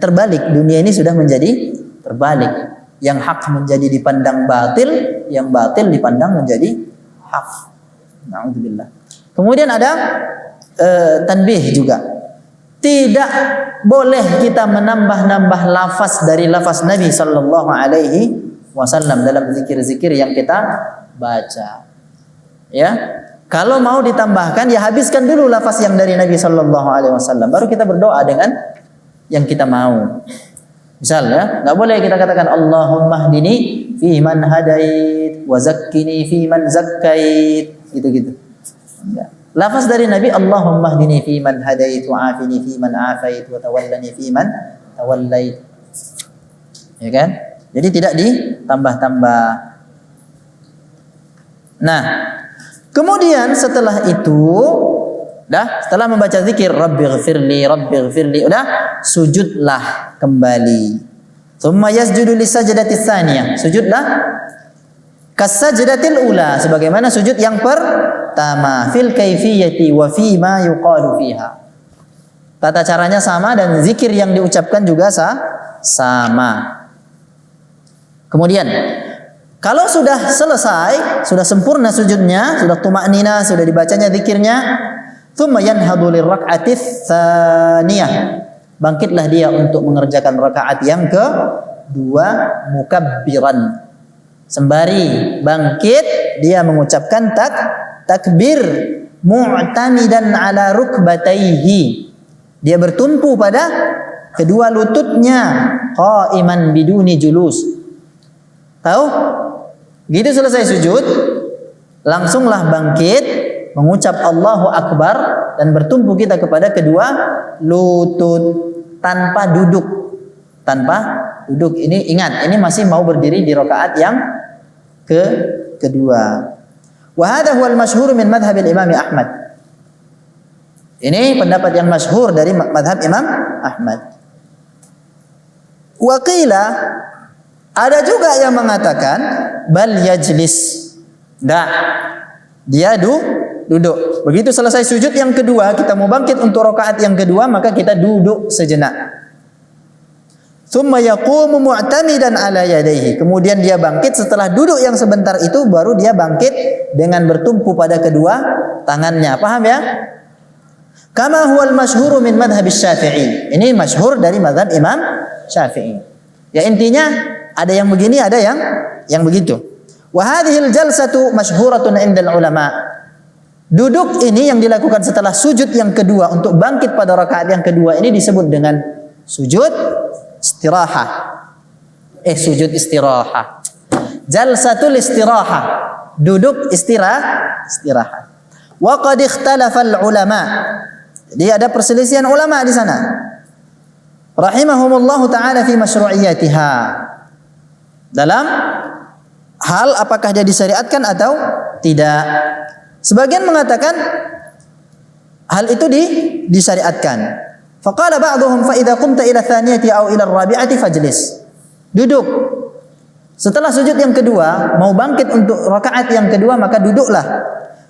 terbalik, dunia ini sudah menjadi terbalik. Yang hak menjadi dipandang batil, yang batil dipandang menjadi hak. Na'udzubillah. Kemudian ada tanbih juga. Tidak boleh kita menambah-nambah lafaz dari lafaz Nabi Sallallahu Alaihi Wasallam dalam zikir-zikir yang kita baca. Ya, kalau mau ditambahkan, ya habiskan dulu lafaz yang dari Nabi Sallallahu Alaihi Wasallam, baru kita berdoa dengan yang kita mau. Misal ya, nggak boleh kita katakan Allahumma hdini fi man hadait wa zakkini fi man zakkait, gitu-gitu. Enggak. Lafaz dari Nabi Allahumma hdini fi man hadait wa afini fi man afait wa tawallani fi man tawallait. Ya kan? Jadi tidak ditambah-tambah. Nah, kemudian setelah itu, setelah membaca zikir Rabbighfirli, udah sujudlah kembali. Tsumma yasjudu lisajdati tsaniyah. Sujudlah kasajdatil ula, sebagaimana sujud yang pertama, fil kaifiyati wa fi ma yuqalu fiha. Tata caranya sama dan zikir yang diucapkan juga sama. Kemudian kalau sudah selesai, sudah sempurna sujudnya, sudah tumaknina, sudah dibacanya zikirnya, tsumma yanhadu lirrak'ati tsaniyah. Bangkitlah dia untuk mengerjakan rakaat yang kedua mukabbiran. Sembari bangkit dia mengucapkan takbir mu'tamidan ala rukbatayhi. Dia bertumpu pada kedua lututnya, qa'iman biduni julus. Tahu? Gitu selesai sujud, langsunglah bangkit mengucap Allahu Akbar dan bertumpu kita kepada kedua lutut tanpa duduk. Tanpa duduk. Ini ingat, ini masih mau berdiri di rakaat yang kedua. Wa hadha huwa al-masyhur min madhhab al-Imam Ahmad. Ini pendapat yang masyhur dari madhab Imam Ahmad. Wa qila, ada juga yang mengatakan bal yajlis. Dia duduk. Begitu selesai sujud yang kedua, kita mau bangkit untuk rakaat yang kedua, maka kita duduk sejenak. Thumma yaqumu mu'tamidan ala yadayhi. Kemudian dia bangkit setelah duduk yang sebentar itu, baru dia bangkit dengan bertumpu pada kedua tangannya. Paham ya? Kama huwal masyhuru min madhhab Syafi'i. Ini masyhur dari mazhab Imam Syafi'i. Ya intinya ada yang begini, ada yang begitu. Wa hadhil jalsatu masyhuratun 'indal ulama. Duduk ini yang dilakukan setelah sujud yang kedua untuk bangkit pada rakaat yang kedua ini disebut dengan sujud istirahah. Sujud istirahah. Jalsatul istirahah. Duduk istirahat. Wa qad ikhtalafa al-ulama. Jadi ada perselisihan ulama di sana. Rahimahumullahu taala fi masyru'iyatiha. Dalam hal apakah dia disyariatkan atau tidak. Sebagian mengatakan hal itu disyariatkan. Faqala ba'dhum fa idza qumta ila thaniyati aw ila ar-rabi'ati fajlis. Duduk. Setelah sujud yang kedua, mau bangkit untuk rakaat yang kedua, maka duduklah.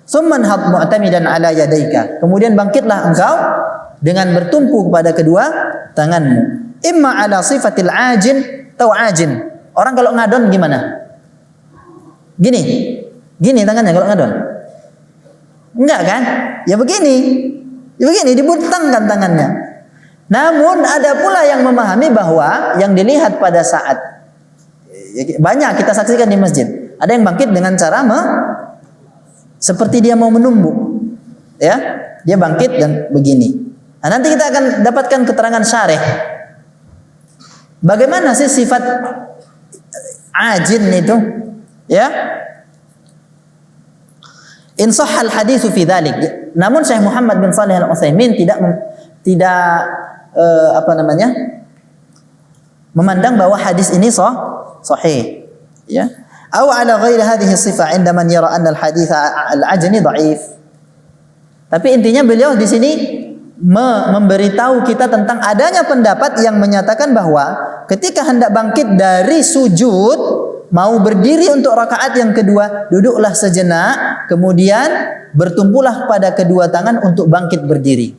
Tsumman had mu'tamidan ala yadayka. Kemudian bangkitlah engkau dengan bertumpu kepada kedua tanganmu. Imma ala sifatil ajin atau ajin. Orang kalau ngadon gimana? Gini tangannya kalau ngadon. Enggak kan? Ya begini, dibentangkan tangannya. Namun ada pula yang memahami bahwa yang dilihat pada saat banyak kita saksikan di masjid, ada yang bangkit dengan cara seperti dia mau menumbuk, ya, dia bangkit dan begini. Nah, nanti kita akan dapatkan keterangan syarih. Bagaimana sih sifat ajin itu, ya? In sahhal haditsu fi dzalik. Namun Syekh Muhammad bin Shalih Al-Utsaimin tidak memandang bahwa hadis ini sahih, ya. Aw ala ghairi hadhihi sifah 'inda man yara anna al-hadits al-ajni dha'if. Tapi intinya beliau di sini memberitahu kita tentang adanya pendapat yang menyatakan bahwa ketika hendak bangkit dari sujud, mau berdiri untuk rakaat yang kedua, duduklah sejenak, kemudian bertumpulah pada kedua tangan untuk bangkit berdiri.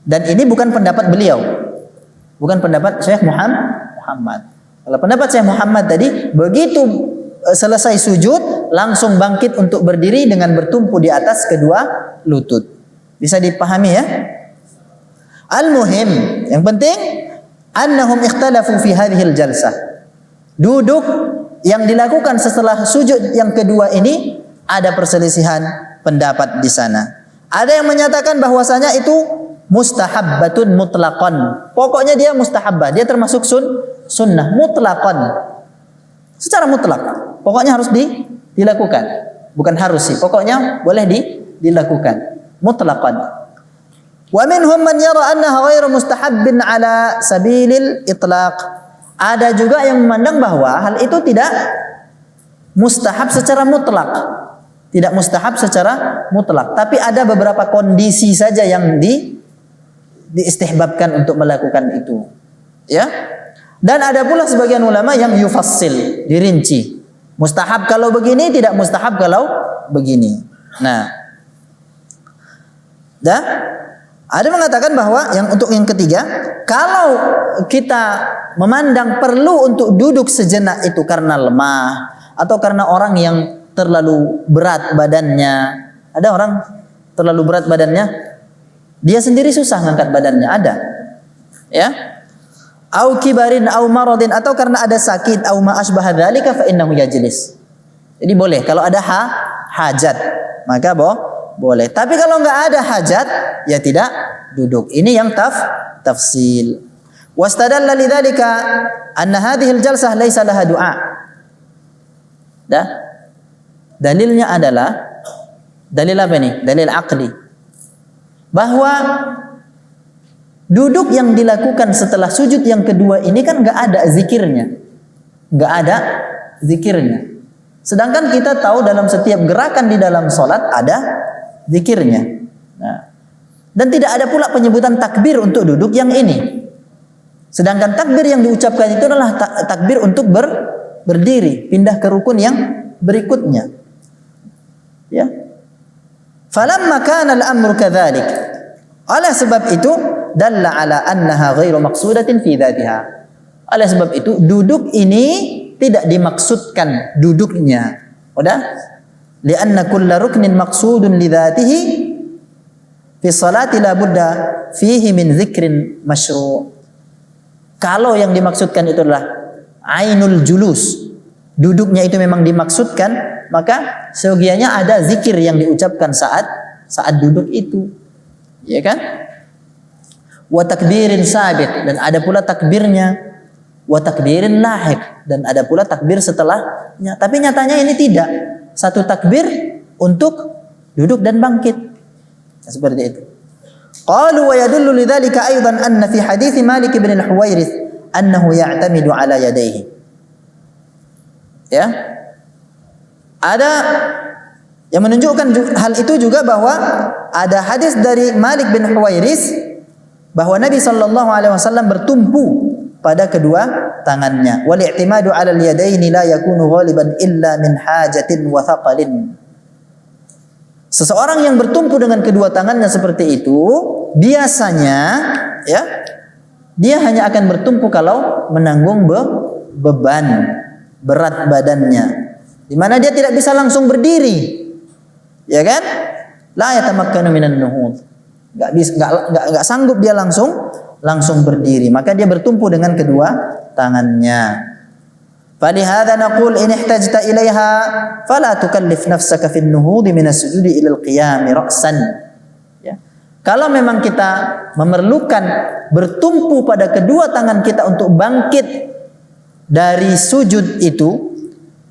Dan ini bukan pendapat beliau, bukan pendapat Syekh Muhammad. Kalau pendapat Syekh Muhammad tadi, begitu selesai sujud langsung bangkit untuk berdiri dengan bertumpu di atas kedua lutut. Bisa dipahami ya? Al-muhim, yang penting annahum ikhtalafu fi hadhil jalsah. Duduk yang dilakukan setelah sujud yang kedua ini ada perselisihan pendapat di sana. Ada yang menyatakan bahwasanya itu mustahabbatun mutlaqan. Pokoknya dia mustahabbah, dia termasuk sunnah mutlaqan. Secara mutlak. Pokoknya harus dilakukan. Bukan harus sih, pokoknya boleh dilakukan. Mutlaqan. Wa minhum man yara annaha ghairu mustahabbin ala sabilil itlaq. Ada juga yang memandang bahwa hal itu tidak mustahab secara mutlak. Tidak mustahab secara mutlak, tapi ada beberapa kondisi saja yang diistihbabkan untuk melakukan itu. Ya? Dan ada pula sebagian ulama yang yufassil, dirinci. Mustahab kalau begini, tidak mustahab kalau begini. Nah, ada mengatakan bahwa untuk yang ketiga, kalau kita memandang perlu untuk duduk sejenak itu karena lemah atau karena orang yang terlalu berat badannya. Ada orang terlalu berat badannya, dia sendiri susah ngangkat badannya, ada. Ya. Au kibarin au maradin, atau karena ada sakit, au ma asbaha dzalika fa innahu yajlis. Jadi boleh kalau ada hajat, maka boleh. Tapi kalau enggak ada hajat, ya tidak duduk. Ini yang tafsil. Wastadalla lidzalika anna hadhihi al-jalsah laisa laha du'a. Dalilnya adalah Dalil apa ini? Dalil aqli. Bahwa duduk yang dilakukan setelah sujud yang kedua ini kan nggak ada zikirnya. Nggak ada zikirnya. Sedangkan kita tahu dalam setiap gerakan di dalam sholat ada zikirnya. Nah, dan tidak ada pula penyebutan takbir untuk duduk yang ini. Sedangkan takbir yang diucapkan itu adalah takbir untuk berdiri, pindah ke rukun yang berikutnya. Ya. Falamma kana al-amru kadzalik. Oleh sebab itu dalla ala annaha ghairu maqsudatin fi dzatiha. Oleh sebab itu duduk ini tidak dimaksudkan duduknya. Udah? Lianna kulla ruknin maqsudun li dzatihi fi sholati la budda fihi min dzikrin masyru'. Kalau yang dimaksudkan itu adalah ainul julus, duduknya itu memang dimaksudkan, maka seyogianya ada zikir yang diucapkan saat duduk itu. Ya kan? Wa takbirin sabit, dan ada pula takbirnya. Wa takbirin lahiq, dan ada pula takbir setelahnya. Tapi nyatanya ini tidak. Satu takbir untuk duduk dan bangkit. Nah, seperti itu. Qalu wa yadullu lidzalika aidan anna fi hadits Malik bin al-Huwairits annahu ya'tamidu ala yadayhi. Ya. Ada yang menunjukkan hal itu juga bahwa ada hadis dari Malik bin Huwairits bahwa Nabi sallallahu alaihi wasallam bertumpu pada kedua tangannya. Wal i'timadu 'ala al-yadaini la yakunu ghaliban illa min hajatin wa thaqalin. Seseorang yang bertumpu dengan kedua tangannya seperti itu, biasanya ya, dia hanya akan bertumpu kalau menanggung beban berat badannya, di mana dia tidak bisa langsung berdiri. Ya kan? La yatamakkanu minan nuhud. Enggak sanggup dia langsung berdiri, maka dia bertumpu dengan kedua tangannya. Falihadza naqul in ihtajta ilaiha fala tukallif nafsaka fin nuhudi min as-sujudi ila al-qiyam ra'san. Ya. Kalau memang kita memerlukan bertumpu pada kedua tangan kita untuk bangkit dari sujud itu,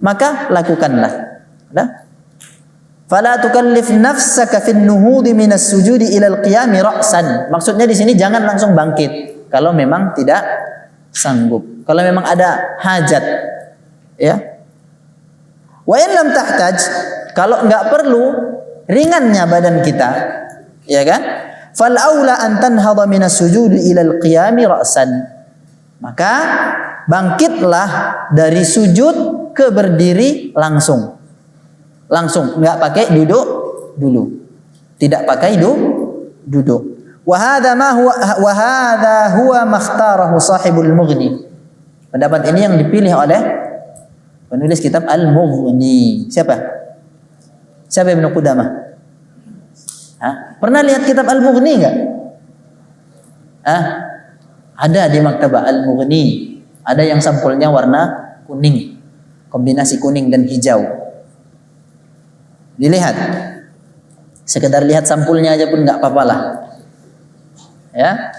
maka lakukanlah. Nah. Fala tukallif nafsaka fin nuhudi min as-sujudi ila al-qiyam ra'san. Maksudnya di sini jangan langsung bangkit kalau memang tidak sanggup. Kalau memang ada hajat. Ya. Wa in lam tahtaj, kalau enggak perlu, ringannya badan kita, ya kan? Fal aula an tanhadha min as-sujudi ila al-qiyam ra'san. Maka bangkitlah dari sujud ke berdiri langsung, enggak pakai duduk dulu, tidak pakai duduk. Wa hadha huwa makhtarahu sahibul Mughni. Pendapat ini yang dipilih oleh penulis kitab Al-Mughni. Siapa Ibnu Qudamah? Pernah lihat kitab Al-Mughni enggak? Ada di maktabah Al-Mughni. Ada yang sampulnya warna kuning, kombinasi kuning dan hijau. Dilihat. Sekedar lihat sampulnya aja pun enggak apa-apa lah. Ya.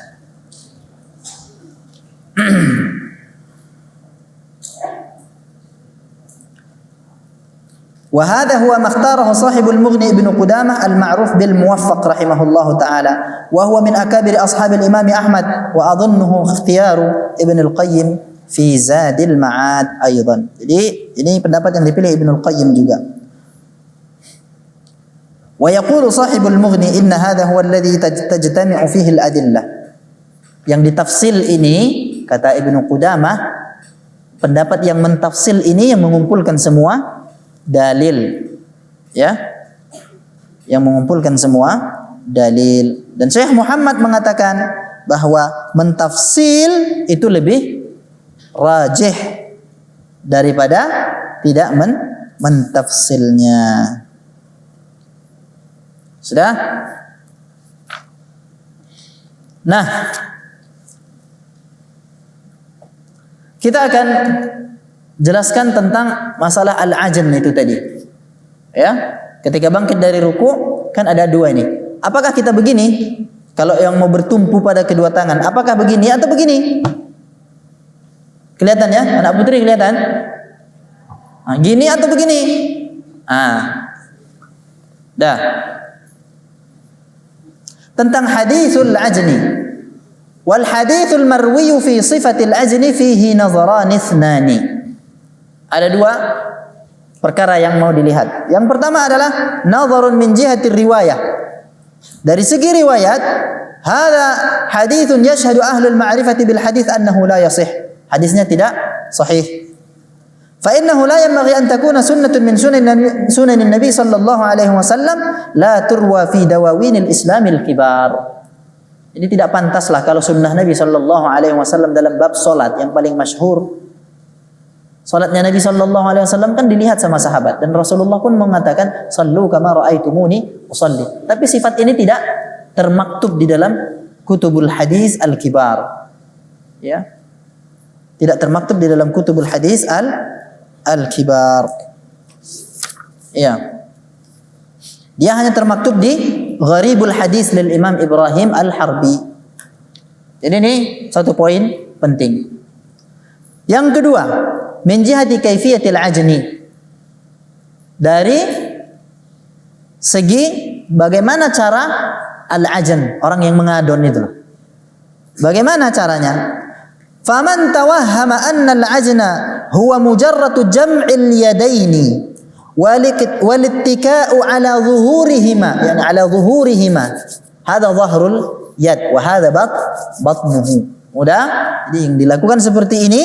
وهذا هو ما اختاره صاحب المغني ابن قدامة المعروف بالموفق رحمه الله تعالى وهو من أكابر أصحاب الإمام أحمد وأظنه اختيار ابن القيم في زاد المعاد أيضا. Jadi ini pendapat yang dipilih Ibnu Al-Qayyim juga. ويقول صاحب المغني إن هذا هو الذي تجتمع فيه الأدلة. Yang ditafsil ini kata Ibnu Qudamah, pendapat yang mentafsil ini yang mengumpulkan semua dalil, ya, yang mengumpulkan semua dalil. Dan Syekh Muhammad mengatakan bahwa mentafsil itu lebih rajih daripada tidak mentafsilnya. Sudah? Nah, kita akan jelaskan tentang masalah al-ajn itu tadi. Ya, ketika bangkit dari ruku kan ada dua ini. Apakah kita begini? Kalau yang mau bertumpu pada kedua tangan, apakah begini atau begini? Kelihatan ya? Anak putri kelihatan? Gini atau begini? Dah. Tentang hadithul ajni. Wal hadithul marwi fi sifatil ajni fihi nazaran ithnani. Ada dua perkara yang mau dilihat. Yang pertama adalah nazarun min jihatir riwayah. Dari segi riwayat, hadza hadithun yashhadu ahlul ma'rifati bil hadits annahu la yasih. Hadisnya tidak sahih. Fa innahu la yanbaghi an takuna sunnatun min sunanin Nabi sallallahu alaihi wasallam la turwa fi dawawinil Islamil kibar. Ini tidak pantaslah kalau sunnah Nabi sallallahu alaihi wasallam dalam bab salat yang paling masyhur. Salatnya Nabi sallallahu alaihi wasallam kan dilihat sama sahabat dan Rasulullah pun mengatakan sallu kama raaitumuni usalli. Tapi sifat ini tidak termaktub di dalam kutubul hadis al-kibar. Ya. Tidak termaktub di dalam kutubul hadis al-kibar. Ya. Dia hanya termaktub di Gharibul Hadis lil Imam Ibrahim Al-Harbi. Jadi ini satu poin penting. Yang kedua, min jihati kaifiyatil ajni. Dari segi bagaimana cara al-ajn, orang yang mengadon itu. Bagaimana caranya? Faman tawahhama anna al-ajna huwa mujarratu jam'il yadaini walittika'u ala zuhurihima, yani ala zuhurihima. Hadza dhahrul yad wa hadza batnuhu. Mudah? Jadi yang dilakukan seperti ini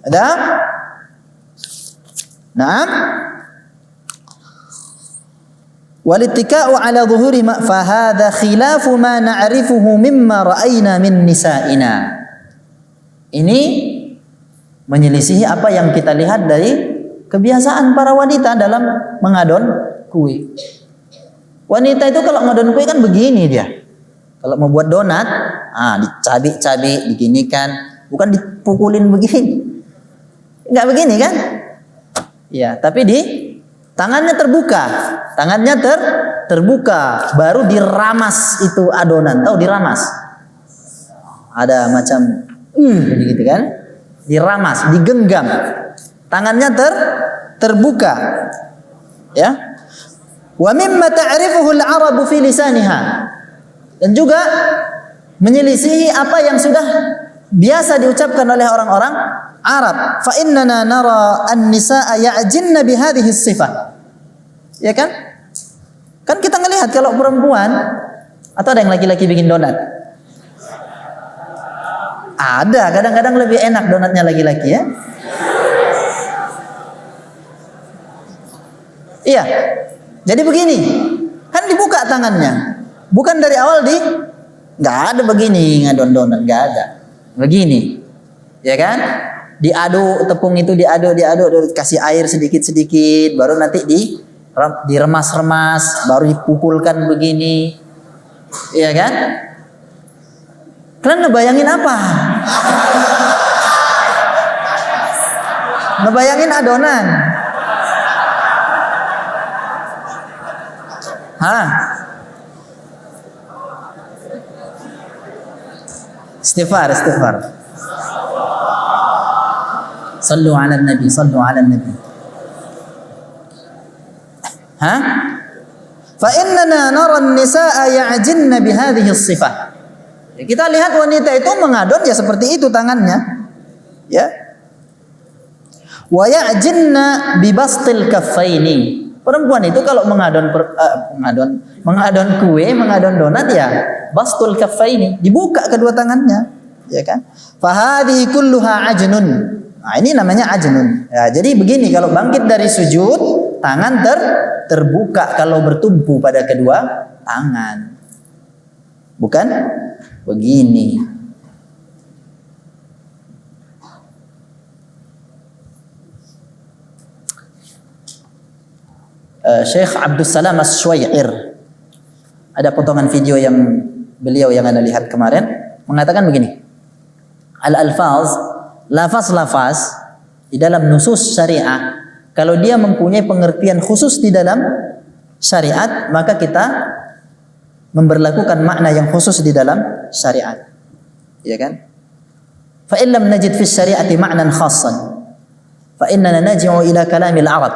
ada. Naam. Walittika'u ala zuhurihima fa hadza khilafu ma na'rifuhu mimma ra'ayna min nisa'ina. Ini menyelisihi apa yang kita lihat dari kebiasaan para wanita dalam mengadon kue. Wanita itu kalau mengadon kue kan begini dia. Kalau mau buat donat, dicabik-cabik, diginikan, bukan dipukulin begini. Enggak begini kan? Ya, tapi tangannya terbuka. Tangannya terbuka, baru diramas itu adonan. Tahu diramas? Ada macam begitu kan? Diramas, digenggam. Tangannya terbuka. Ya. Wa mimma ta'rifuhu al-'arabu fi lisaniha. Dan juga menyelisihi apa yang sudah biasa diucapkan oleh orang-orang Arab. Fa innana nara an-nisaa ya'jinna bi hadhihi as-sifah. Ya kan? Kan kita ngelihat kalau perempuan atau ada yang laki-laki bikin donat. Ada, kadang-kadang lebih enak donatnya laki-laki ya. Iya. Jadi begini, kan dibuka tangannya. Bukan dari awal nggak ada begini ngadon donat, nggak ada. Begini. Ya kan? Diaduk tepung itu diaduk, kasih air sedikit-sedikit, baru nanti diremas-remas, baru dipukulkan begini. Iya kan? Kalian ngebayangin apa? Ngebayangin adonan? Hah? Istighfar. Sallu ala nabi, Hah? Fa innana nara an-nisaa ya'jinna bi hadhihi as-sifah. Kita lihat wanita itu mengadon ya seperti itu tangannya. Ya. Wa ya'jinna bi bastil kaffaini. Perempuan itu kalau mengadon kue, mengadon donat ya bastul kaffaini, dibuka kedua tangannya, ya kan? Fa hadhihi kulluha ajnun. Nah, ini namanya ajnun. Ya, jadi begini kalau bangkit dari sujud, tangan terbuka kalau bertumpu pada kedua tangan. Bukan begini. Syekh Abdul Salam As-Suwair, ada potongan video yang beliau yang Anda lihat kemarin, mengatakan begini. Al-alfaz, lafaz-lafaz di dalam nusus syariah, kalau dia mempunyai pengertian khusus di dalam syariat, maka kita memberlakukan makna yang khusus di dalam syariat. Ya kan? Fa in lam najid fi syari'ati ma'nan khassan, fa innana narji'u ila kalamil Arab.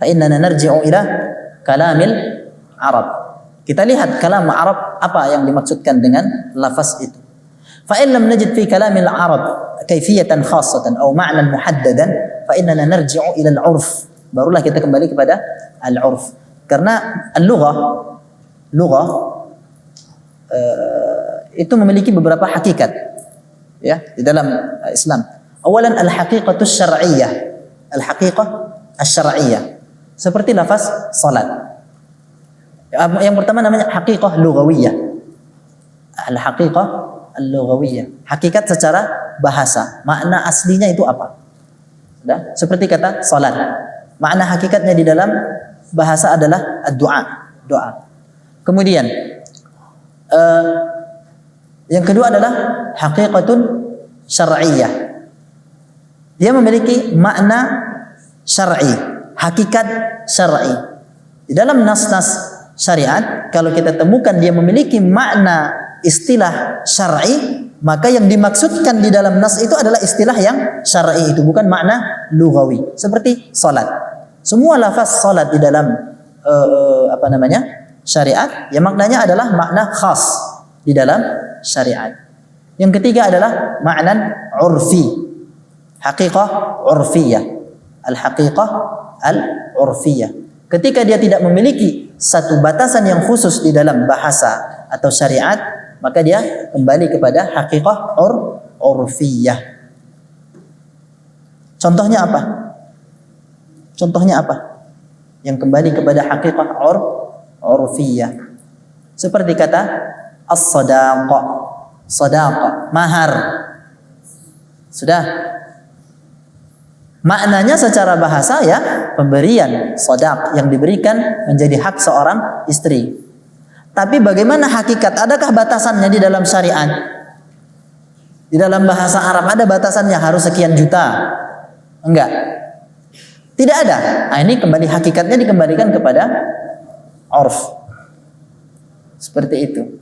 Fa innana narji'u ila kalamil Arab. Kita lihat kalam Arab apa yang dimaksudkan dengan lafaz itu. Fa in lam najid fi kalamil Arab kaifiyatan khassatan atau ma'nan muhaddadan fa innana narji'u ila al-'urf. Barulah kita kembali kepada al-'urf. Karena al-lughah itu memiliki beberapa hakikat ya di dalam Islam. Awalan al-haqiqatu syar'iyyah. Al-haqiqah asy-syar'iyyah. Seperti lafaz salat. Yang pertama namanya haqiqah lughawiyah. Al-haqiqah al-lughawiyah. Hakikat secara bahasa. Makna aslinya itu apa? Sudah? Seperti kata salat. Makna hakikatnya di dalam bahasa adalah ad-du'a, doa. Kemudian yang kedua adalah haqiqatun syar'iyyah. Dia memiliki makna syar'i, hakikat syar'i. Di dalam nas-nas syariat, kalau kita temukan dia memiliki makna istilah syar'i, maka yang dimaksudkan di dalam nas itu adalah istilah yang syar'i itu, bukan makna lughawi. Seperti salat. Semua lafaz salat di dalam syariat, ya maknanya adalah makna khas di dalam syariat. Yang ketiga adalah makna urfi, haqiqah urfiyah, al-haqiqah al-urfiyah. Ketika dia tidak memiliki satu batasan yang khusus di dalam bahasa atau syariat, maka dia kembali kepada haqiqah urfiyah. Contohnya apa? Contohnya apa? Yang kembali kepada haqiqah urfiyah. Seperti kata as-sadaqah, sadaqah, mahar. Sudah. Maknanya secara bahasa ya pemberian sadaq yang diberikan menjadi hak seorang istri. Tapi bagaimana hakikat? Adakah batasannya di dalam syariat? Di dalam bahasa Arab ada batasannya harus sekian juta? Enggak. Tidak ada. Nah, ini kembali hakikatnya dikembalikan kepada urf. Seperti itu.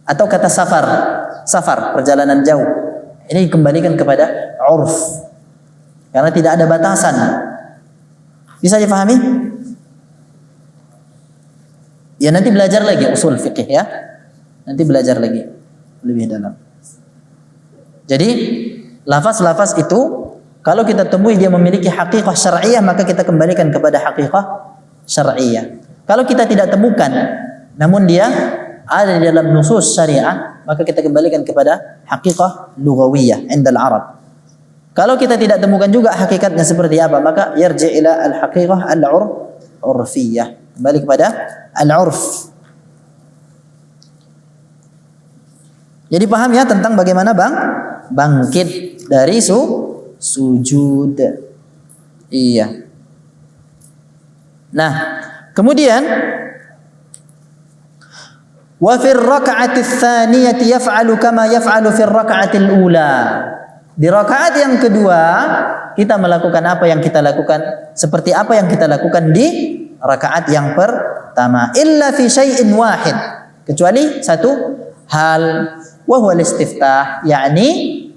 Atau kata safar, safar perjalanan jauh. Ini dikembalikan kepada urf. Karena tidak ada batasan. Bisa dipahami? Ya nanti belajar lagi usul fikih ya. Nanti belajar lagi lebih dalam. Jadi lafaz-lafaz itu kalau kita temui dia memiliki haqiqah syar'iyyah, maka kita kembalikan kepada haqiqah syar'iyyah. Kalau kita tidak temukan namun dia ada di dalam nusus syariah, maka kita kembalikan kepada haqiqah lughawiyah indal Arab. Kalau kita tidak temukan juga hakikatnya seperti apa, maka yarji' ila al-haqiqah al-urfiyah. Kembali kepada al-urf. Jadi paham ya tentang bagaimana bangkit dari sujud. Iya. Nah, kemudian wa fi ar-rak'ati ats-tsaniyati yaf'alu kama yaf'alu fi ar-rak'ati al-ula. Di rakaat yang kedua kita melakukan apa yang kita lakukan, seperti apa yang kita lakukan di rakaat yang pertama. Illa fi syai'in wahid, kecuali satu hal, wa huwa al-istiftah, yakni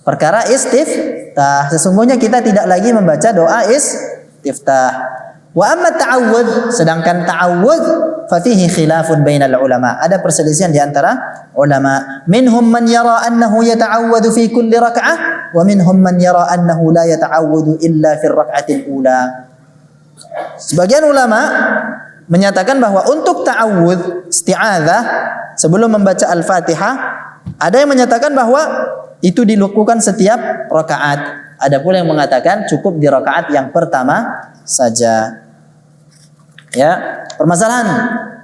perkara istiftah. Sesungguhnya kita tidak lagi membaca doa istiftah. Wa amma ta'awudz, sedangkan ta'awudz fa fihi khilafun bainal ulama. Ada perselisihan di antara ulama. Minhum man yara annahu yata'awwadhu fi kulli rak'ah wa minhum man yara annahu la yata'awwadhu illa fi ar-rak'atil ula. Sebagian ulama menyatakan bahwa untuk ta'awudz, isti'adzah sebelum membaca Al-Fatihah, ada yang menyatakan bahwa itu dilakukan setiap rakaat. Ada pula yang mengatakan cukup di rakaat yang pertama saja. Ya, permasalahan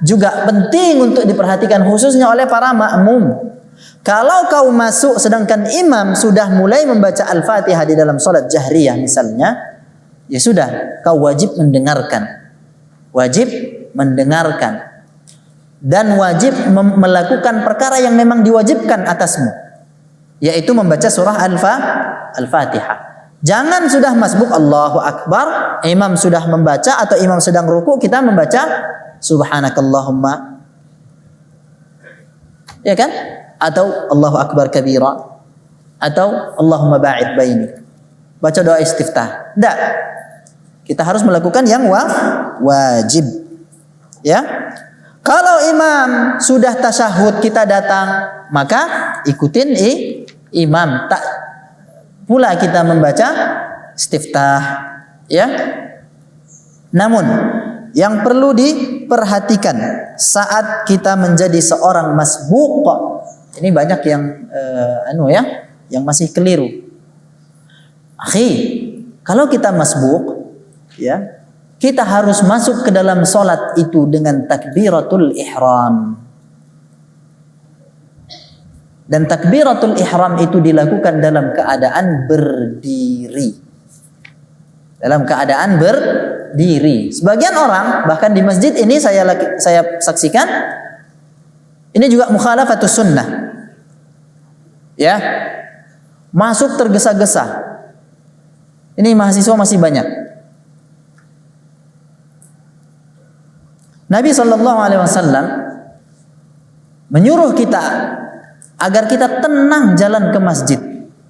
juga penting untuk diperhatikan khususnya oleh para makmum. Kalau kau masuk sedangkan imam sudah mulai membaca Al-Fatihah di dalam salat jahriyah misalnya, ya sudah, kau wajib mendengarkan. Wajib mendengarkan. Dan wajib melakukan perkara yang memang diwajibkan atasmu, yaitu membaca surah Al-Fatihah. Jangan sudah masbuk Allahu Akbar, imam sudah membaca atau imam sedang ruku, kita membaca Subhanakallahumma, ya kan? Atau Allahu Akbar kabira, atau Allahumma ba'id baini. Baca doa istiftah. Tidak. Kita harus melakukan yang wajib. Ya. Kalau imam sudah tasyahud kita datang, maka ikutin imam. Tak pula kita membaca istiftah, ya. Namun yang perlu diperhatikan saat kita menjadi seorang masbuq, ini banyak yang yang masih keliru. Akhi, kalau kita masbuq, ya, kita harus masuk ke dalam solat itu dengan takbiratul ihram. Dan takbiratul ihram itu dilakukan dalam keadaan berdiri. Dalam keadaan berdiri. Sebagian orang, bahkan di masjid ini saya saksikan, ini juga mukhalafatus sunnah. Ya. Masuk tergesa-gesa. Ini mahasiswa masih banyak. Nabi SAW menyuruh kita agar kita tenang jalan ke masjid,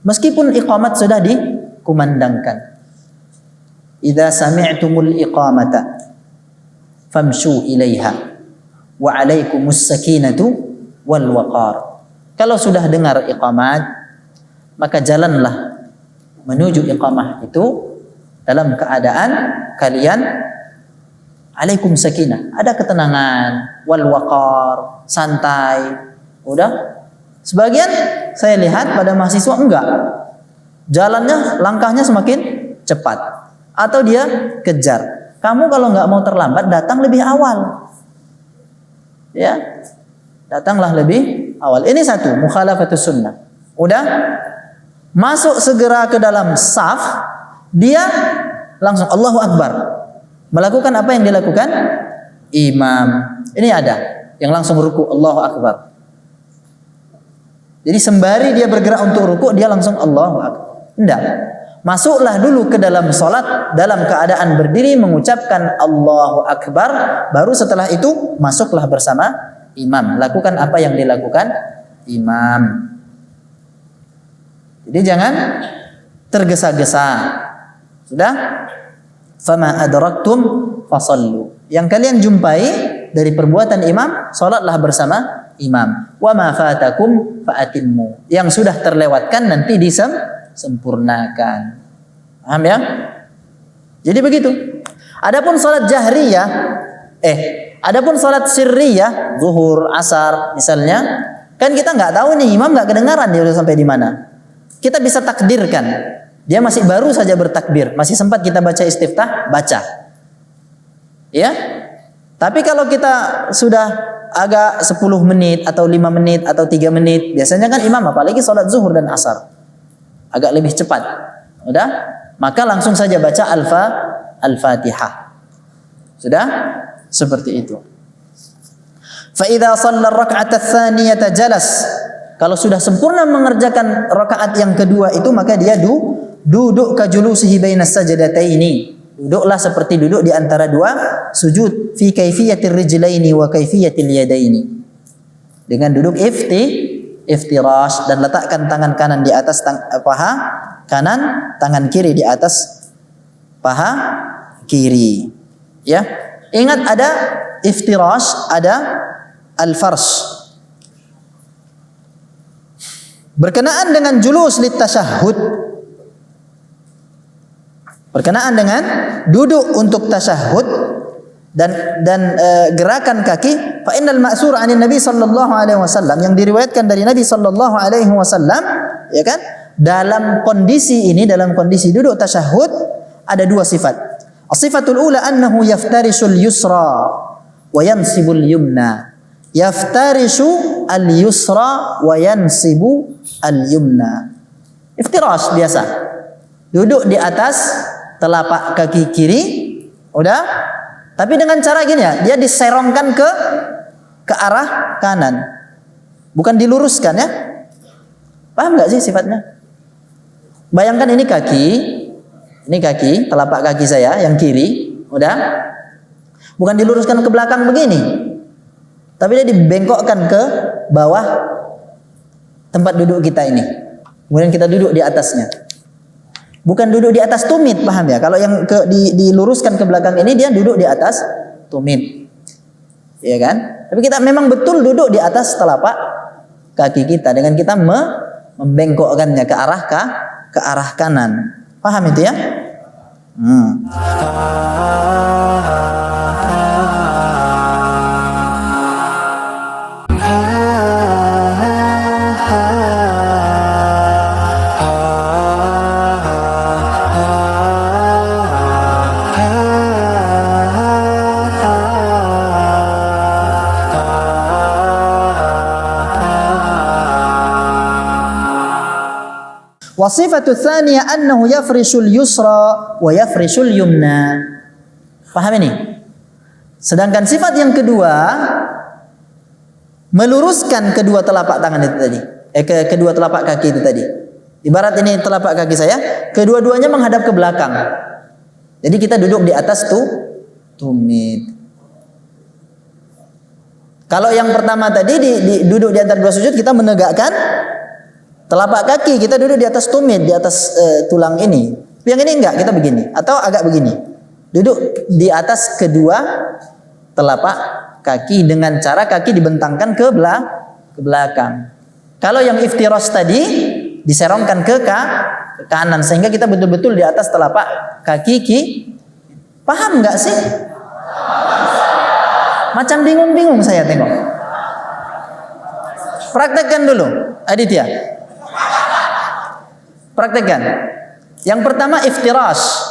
meskipun iqamat sudah dikumandangkan. Idza sami'tumul iqamata famshu ilaiha wa 'alaikumus sakinatu wal waqar. Kalau sudah dengar iqamat, maka jalanlah menuju iqamah itu dalam keadaan kalian alaikum sakinah, ada ketenangan, wal waqar, santai. Udah. Sebagian saya lihat pada mahasiswa enggak. Jalannya, langkahnya semakin cepat. Atau dia kejar. Kamu kalau enggak mau terlambat, datang lebih awal. Ya. Datanglah lebih awal. Ini satu, mukhalafatus sunnah. Udah. Masuk segera ke dalam saf, dia langsung Allahu Akbar. Melakukan apa yang dilakukan imam. Ini ada yang langsung ruku, Allahu Akbar. Jadi sembari dia bergerak untuk ruku, dia langsung Allahu Akbar. Tidak. Masuklah dulu ke dalam salat dalam keadaan berdiri mengucapkan Allahu Akbar, baru setelah itu masuklah bersama imam. Lakukan apa yang dilakukan imam. Jadi jangan tergesa-gesa. Sudah? Fama adraktum fasallu. Yang kalian jumpai dari perbuatan imam, salatlah bersama imam. Wa ma fatakum faatimmu. Yang sudah terlewatkan nanti disempurnakan. Paham ya? Jadi begitu. Adapun salat jahriyah, adapun salat sirriyah, zuhur, asar misalnya, kan kita nggak tahu nih imam nggak kedengaran dia udah sampai di mana. Kita bisa takdirkan. Dia masih baru saja bertakbir, masih sempat kita baca istiftah, baca. Ya? Tapi kalau kita sudah agak 10 menit atau 5 menit atau 3 menit, biasanya kan imam apalagi salat zuhur dan asar agak lebih cepat. Udah? Maka langsung saja baca Al-Fatihah. Sudah? Seperti itu. Fa idza shalla ar-rak'ata ats-tsaniyata jalas. Kalau sudah sempurna mengerjakan rakaat yang kedua itu, maka dia duduk kajulusihi bainas sajdataini. Duduklah seperti duduk di antara dua sujud, fi kaifiyatir rijlaini wa kaifiyatil yadaini. Dengan duduk iftirash, dan letakkan tangan kanan di atas paha kanan, tangan kiri di atas paha kiri. Ya. Ingat ada iftirash, ada al-farsh. Berkenaan dengan julus litasyahud, berkenaan dengan duduk untuk tasyahud dan gerakan kaki, fa innal ma'sur 'anil Nabi sallallahu alaihi wasallam, yang diriwayatkan dari Nabi sallallahu alaihi wasallam, ya kan? Dalam kondisi ini, dalam kondisi duduk tasyahud ada dua sifat. As-sifatul ula annahu yaftarishul yusra wa yansibul yumna. Yaftarishu al-yusra wa yansibu al-yumna. Iftirash biasa. Duduk di atas telapak kaki kiri, udah? Tapi dengan cara gini ya, dia diserongkan ke arah kanan. Bukan diluruskan ya. Paham enggak sih sifatnya? Bayangkan ini kaki, telapak kaki saya yang kiri, udah? Bukan diluruskan ke belakang begini. Tapi dia dibengkokkan ke bawah tempat duduk kita ini. Kemudian kita duduk di atasnya. Bukan duduk di atas tumit, paham ya? Kalau yang diluruskan ke belakang ini, dia duduk di atas tumit. ya kan? Tapi kita memang betul duduk di atas telapak kaki kita dengan kita membengkokkannya ke arah kanan. Paham itu ya? Wasifatu tsaniyah annahu yafrishul yusra wa yafrishul yumna. Paham ini? Sedangkan sifat yang kedua meluruskan kedua telapak tangan itu tadi. Kedua telapak kaki itu tadi. Ibarat ini telapak kaki saya, kedua-duanya menghadap ke belakang. Jadi kita duduk di atas tumit. Kalau yang pertama tadi duduk di antara dua sujud, kita menegakkan telapak kaki, kita duduk di atas tumit, di atas tulang ini. Yang ini enggak, kita begini atau agak begini. Duduk di atas kedua telapak kaki dengan cara kaki dibentangkan ke belakang. Kalau yang iftiras tadi diserongkan ke kanan sehingga kita betul-betul di atas telapak kaki. Paham enggak sih? Macam bingung-bingung saya tengok. Praktekkan dulu, Aditya. Praktekkan. Yang pertama iftirash.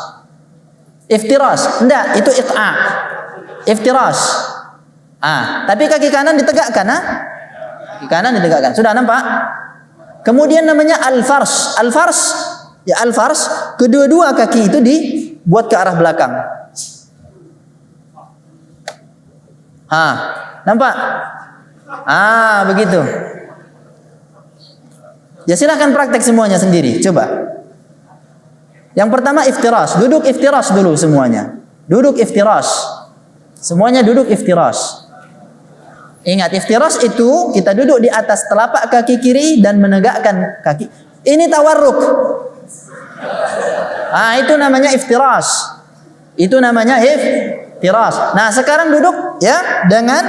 Iftirash. Enggak, itu iq'a'. Iftirash. Tapi kaki kanan ditegakkan, Kaki kanan ditegakkan. Sudah nampak? Kemudian namanya al-farsh. Al-farsh, ya al-farsh, kedua-dua kaki itu dibuat ke arah belakang. Nampak? Begitu. Ya silahkan praktek semuanya sendiri. Coba. Yang pertama iftirash. Duduk iftirash dulu semuanya. Duduk iftirash. Semuanya duduk iftirash. Ingat, iftirash itu kita duduk di atas telapak kaki kiri dan menegakkan kaki. Ini tawarruk. Itu namanya iftirash. Itu namanya iftirash. Nah, sekarang duduk ya dengan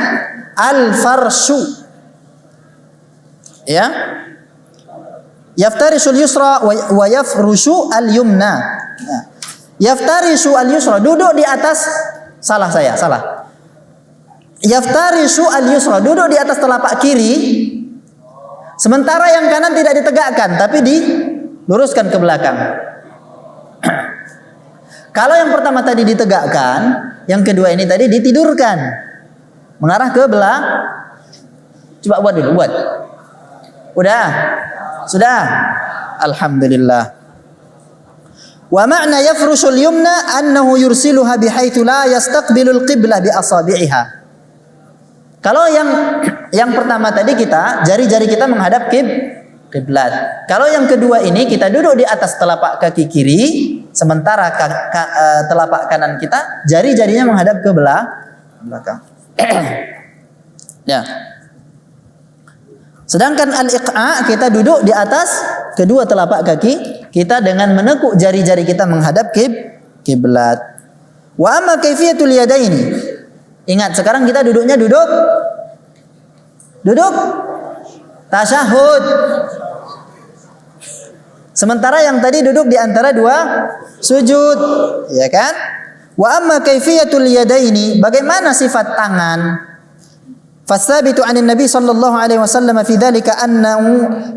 al-farshu. Ya. Yaftarishu al-yusra wa yafrushu al-yumna. Yaftarishu al-yusra, duduk di atas, salah. Yaftarishu al-yusra, duduk di atas telapak kiri. Sementara yang kanan tidak ditegakkan tapi diluruskan ke belakang. Kalau yang pertama tadi ditegakkan, yang kedua ini tadi ditidurkan. Mengarah ke belakang. Coba buat dulu, buat. Sudah? Alhamdulillah. Wa ma'na yafrushul yumna annahu yursiluha bihaitsu la yastaqbilul qiblah bi asabi'iha. Kalau yang pertama tadi jari-jari kita menghadap kiblat. Kalau yang kedua ini kita duduk di atas telapak kaki kiri, sementara telapak kanan kita jari-jarinya menghadap ke belakang. Ya. Sedangkan al-iqa' kita duduk di atas kedua telapak kaki kita dengan menekuk jari-jari kita menghadap kiblat. Wa amma kaifiyatul yadaini. Ingat, sekarang kita duduknya duduk tasyahud. Sementara yang tadi duduk di antara dua sujud, ya kan? Wa amma kaifiyatul yadaini, bagaimana sifat tangan? فالثابت عن النبي صلى الله عليه وسلم في ذلك أنه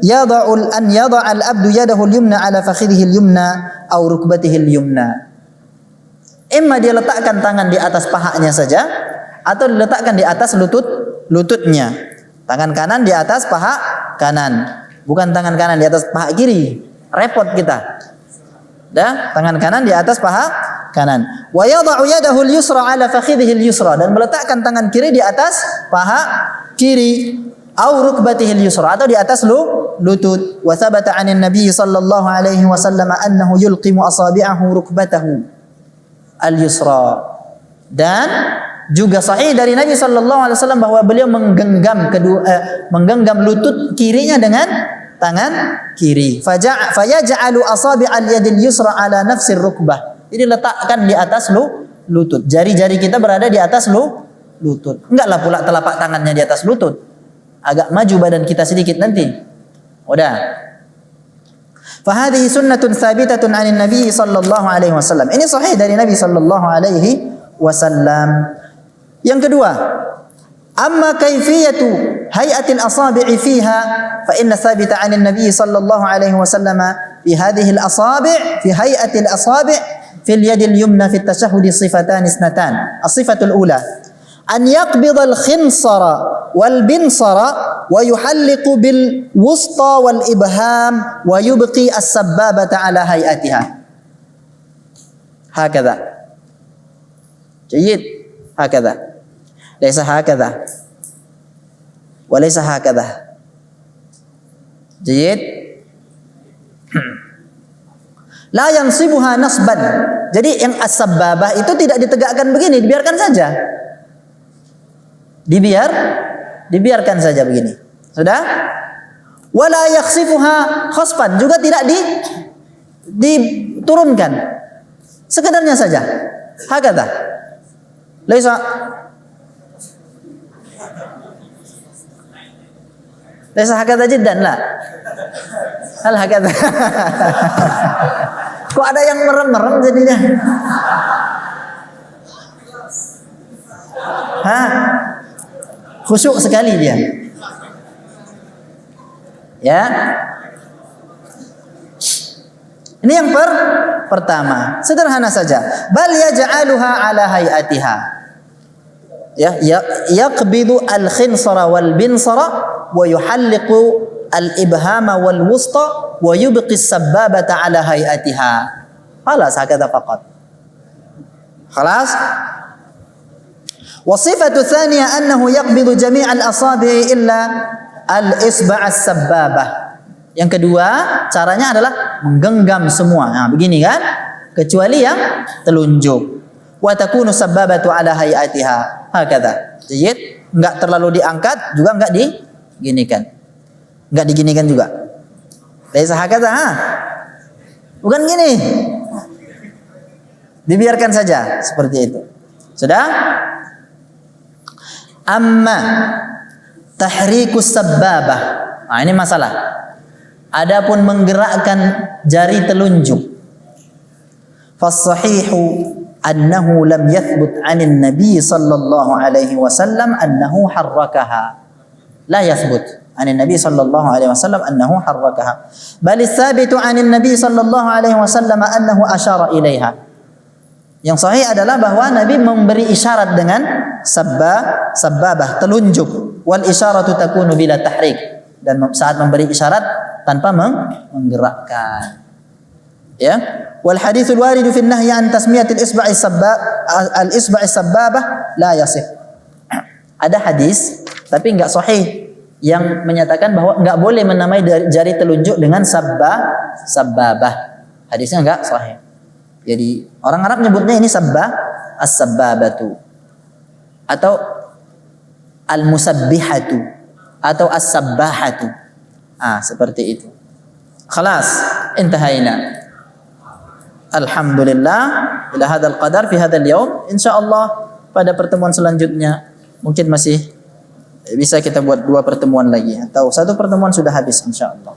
يضع العبد يده اليمنى على فخذه اليمنى أو ركبته اليمنى. Imma dia letakkan tangan di atas pahanya saja atau diletakkan di atas lututnya. Tangan kanan di atas paha kanan, bukan tangan kanan di atas paha kiri. Repot kita. Tangan kanan di atas paha kanan. Wa yada'u yadahu al-yusra 'ala fakhidhihi al-yusra, dan meletakkan tangan kiri di atas paha kiri, au rukbatihi al-yusra, atau di atas lutut. Wa thabata 'anil nabiy sallallahu alaihi wasallam annahu yulqimu asabi'ahu rukbatahu al-yusra. Dan juga sahih dari Nabi sallallahu alaihi wasallam bahwa beliau menggenggam lutut kirinya dengan tangan kiri. Fayaj'alu asabi'al yadil yusra 'ala nafsir rukbah. Jadi letakkan di atas lutut. Jari-jari kita berada di atas lutut. Enggaklah pula telapak tangannya di atas lutut. Agak maju badan kita sedikit nanti. Udah. Fahadhihi sunnatun thabitatun 'anil Nabi sallallahu alaihi wasallam. Ini sahih dari Nabi sallallahu alaihi wasallam. Yang kedua, amma kaifiyatu hay'atil asabi'i fiha fa inna thabita 'anil Nabi sallallahu alaihi wasallam fi hadhihi al-asabi' fi hay'atil asabi' fil yadil yumna fi at-tashahhud sifatan isnatan. As-sifatul ula an yaqbida al-khinsara wal binsara wa yuhalliqu bil wusta wal ibham wa yubqi as-sabbabata ala hay'atiha. Hakadha. Jayyid. Hakadha. Laysa hakadha. Wa laysa hakadha. Jayyid. La yansibuha nasban. Jadi yang as-sabbabah itu tidak ditegakkan begini, dibiarkan saja. Dibiarkan saja begini. Sudah? Wala yakhsifuha khasfan, juga tidak diturunkan. Sekedarnya saja. Hakadha. Laisa hakadha jiddan la. Hal hakadha. Kok ada yang merem-merem jadinya? Hah? Khusyuk sekali dia. Ya. Ini yang pertama. Sederhana saja. Bal yaj'aluha ala hay'atiha. Ya, yaqbidu al-khinsara wal binsara wa yuhalliqu al-ibhama wal wusta wa yubqi as-sabbabata ala hay'atiha. Khalas hakadha faqat. Khalas? Wasifatu tsaniyah annahu yaqbidu jami' al-asabi' illa al-isba' as-sabbabah. Yang kedua, caranya adalah menggenggam semua. Nah, begini kan? Kecuali yang telunjuk. Wa takunu sabbabatu ala hay'atiha. Hakadha. Jayyid, enggak terlalu diangkat, juga enggak diginikan. Enggak diginikan juga. Laisa hakadha, ha? Bukan gini. Dibiarkan saja seperti itu. Sudah? Amma tahrikus sabbabah. Nah, ini masalah. Adapun menggerakkan jari telunjuk. Fas-sahihu annahu lam yathbut 'anil Nabi sallallahu alaihi wasallam annahu harrakaha. La yathbut 'anil Nabi sallallahu alaihi wasallam annahu harrakaha. Bal ats-tsabitu 'anil Nabi sallallahu alaihi wasallam annahu asyara ilaiha. Yang sahih adalah bahwa Nabi memberi isyarat dengan sabbabah, telunjuk. Wal isyaratu takunu bila tahrik. Dan saat memberi isyarat tanpa menggerakkan. Ya. Wal haditsul waridu fi an-nahyi an tasmiyatil isba'i sabbabah la yasih. Ada hadis tapi enggak sahih yang menyatakan bahwa enggak boleh menamai jari telunjuk dengan sabbabah. Hadisnya enggak sahih. Jadi orang Arab nyebutnya ini as-sabbabatu atau al-musabbihatu atau as-sabbahatu. Seperti itu. Khalas, intahaina. Alhamdulillah, ila hadzal qadar fi hadzal yaum. Insyaallah pada pertemuan selanjutnya mungkin masih bisa kita buat 2 pertemuan lagi atau 1 pertemuan sudah habis insyaallah.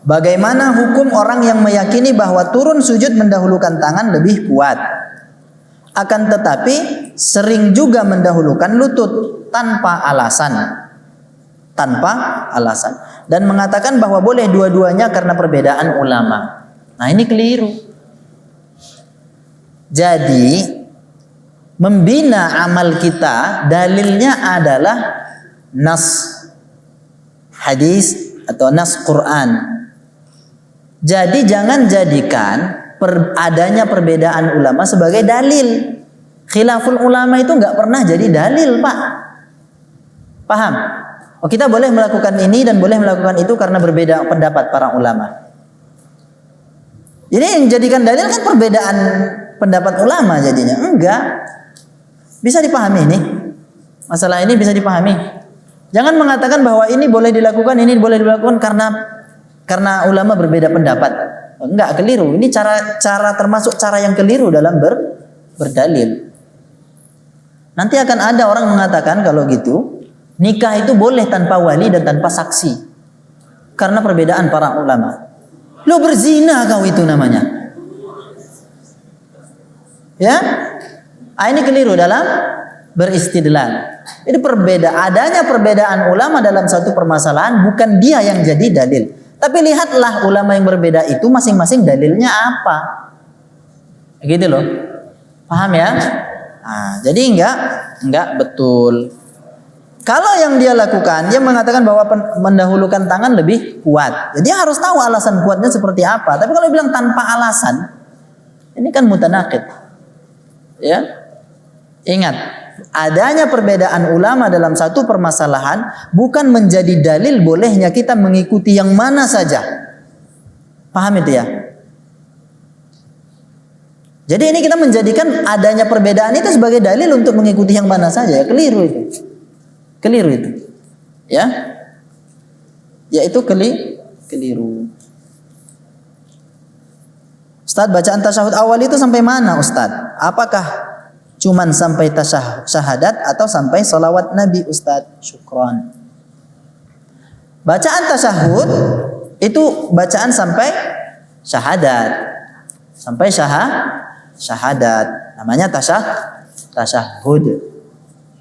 Bagaimana hukum orang yang meyakini bahwa turun sujud mendahulukan tangan lebih kuat, akan tetapi sering juga mendahulukan lutut tanpa alasan, dan mengatakan bahwa boleh dua-duanya karena perbedaan ulama. Nah, ini keliru. Jadi membina amal kita dalilnya adalah nas. hadis atau nas Quran. Jadi jangan jadikan adanya perbedaan ulama sebagai dalil. Khilaful ulama itu nggak pernah jadi dalil, Pak. Paham? Oh, kita boleh melakukan ini dan boleh melakukan itu karena berbeda pendapat para ulama. Ini yang jadikan dalil kan perbedaan pendapat ulama jadinya. Enggak. Bisa dipahami ini? Masalah ini bisa dipahami. Jangan mengatakan bahwa ini boleh dilakukan, ini boleh dilakukan karena ulama berbeda pendapat. Enggak, keliru. Ini cara termasuk cara yang keliru dalam berdalil. Nanti akan ada orang mengatakan kalau gitu nikah itu boleh tanpa wali dan tanpa saksi karena perbedaan para ulama. Lo berzina kau itu namanya. Ya? Ini keliru dalam beristidlal. Jadi adanya perbedaan ulama dalam satu permasalahan bukan dia yang jadi dalil. Tapi lihatlah ulama yang berbeda itu masing-masing dalilnya apa. Gitu loh. Paham ya? Nah, jadi enggak betul. Kalau yang dia lakukan, dia mengatakan bahwa mendahulukan tangan lebih kuat. Jadi dia harus tahu alasan kuatnya seperti apa. Tapi kalau bilang tanpa alasan, ini kan mutanaqid. Ya. Ingat, adanya perbedaan ulama dalam satu permasalahan bukan menjadi dalil bolehnya kita mengikuti yang mana saja. Paham itu ya? Jadi ini kita menjadikan adanya perbedaan itu sebagai dalil untuk mengikuti yang mana saja. Ya, keliru itu. Keliru itu. Ya. Yaitu keliru. Ustaz, bacaan tasyahud awal itu sampai mana, Ustaz? Apakah cuman sampai syahadat atau sampai salawat Nabi, Ustaz? Syukran. Bacaan tasyahud itu bacaan sampai syahadat. Sampai syahadat. Namanya tasyahud.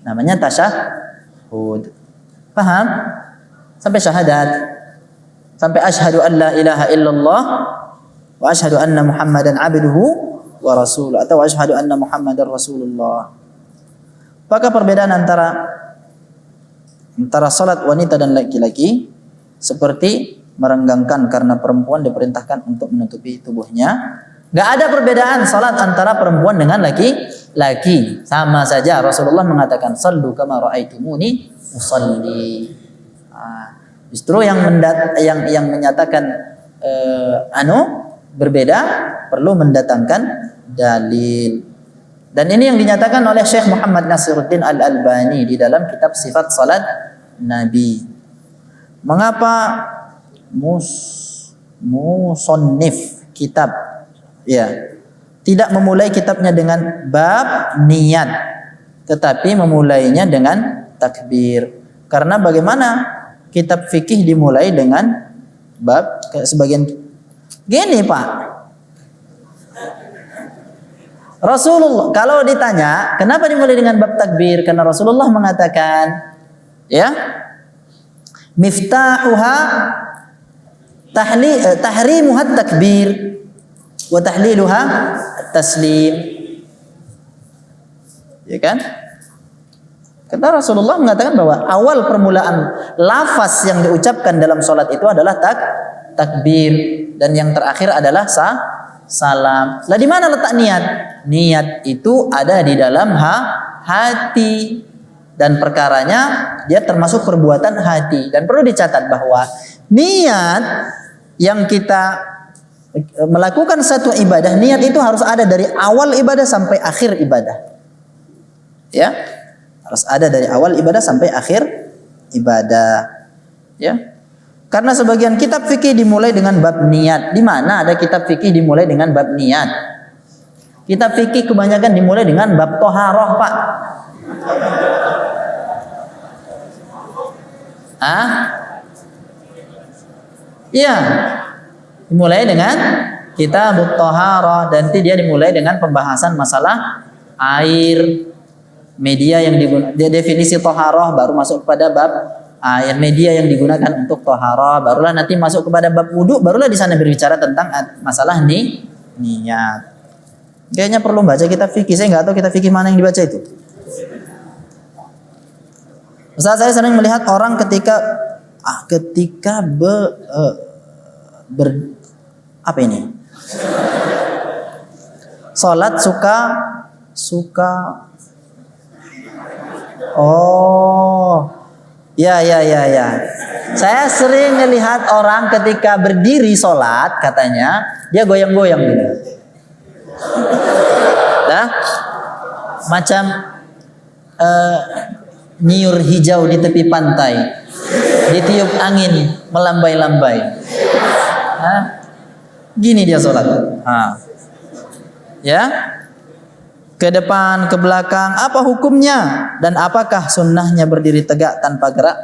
Namanya tasyahud. Paham? Sampai syahadat. Sampai asyhadu an la ilaha illallah wa asyhadu anna Muhammadan abduhu wa rasuluh, atau asyhadu anna Muhammadar Rasulullah. Apakah perbedaan antara salat wanita dan laki-laki? Seperti merenggangkan karena perempuan diperintahkan untuk menutupi tubuhnya. Gak ada perbedaan salat antara perempuan dengan laki-laki. Sama saja. Rasulullah mengatakan sallu kama ra'aitumuni usalli. Justru yang menyatakan berbeda perlu mendatangkan dalil. Dan ini yang dinyatakan oleh Syekh Muhammad Nasiruddin Al-Albani di dalam kitab Sifat Salat Nabi. Mengapa musannif kitab tidak memulai kitabnya dengan bab niat, tetapi memulainya dengan takbir? Karena bagaimana kitab fikih dimulai dengan bab sebagian gini, Pak. Rasulullah kalau ditanya kenapa dimulai dengan bab takbir, karena Rasulullah mengatakan miftahuha tahrimuha takbir wa tahliluha taslim. Ya kan? Kata Rasulullah mengatakan bahwa awal permulaan lafaz yang diucapkan dalam salat itu adalah takbir, dan yang terakhir adalah salam. Lah di mana letak niat? Niat itu ada di dalam hati, dan perkaranya dia termasuk perbuatan hati. Dan perlu dicatat bahwa niat yang kita melakukan satu ibadah, niat itu harus ada dari awal ibadah sampai akhir ibadah. Ya, harus ada dari awal ibadah sampai akhir ibadah. Ya. Karena sebagian kitab fikih dimulai dengan bab niat. Di mana ada kitab fikih dimulai dengan bab niat? Kitab fikih kebanyakan dimulai dengan bab toharoh, Pak. Iya. Dimulai dengan kitab toharoh, dan dia dimulai dengan pembahasan masalah air, media yang digunakan, definisi toharoh, baru masuk kepada bab air, media yang digunakan untuk toharoh, barulah nanti masuk kepada bab wudu, barulah di sana berbicara tentang masalah niat. Kayaknya perlu baca kitab fikih. Saya nggak tahu kitab fikih mana yang dibaca itu. Ustaz, saya sering melihat orang ketika ketika apa ini? Salat suka. Oh, ya. Saya sering melihat orang ketika berdiri sholat, katanya dia goyang-goyang gitu. Nah, macam nyiur hijau di tepi pantai, ditiup angin melambai-lambai. Gini dia sholat. Ya, ke depan, ke belakang, apa hukumnya dan apakah sunnahnya berdiri tegak tanpa gerak?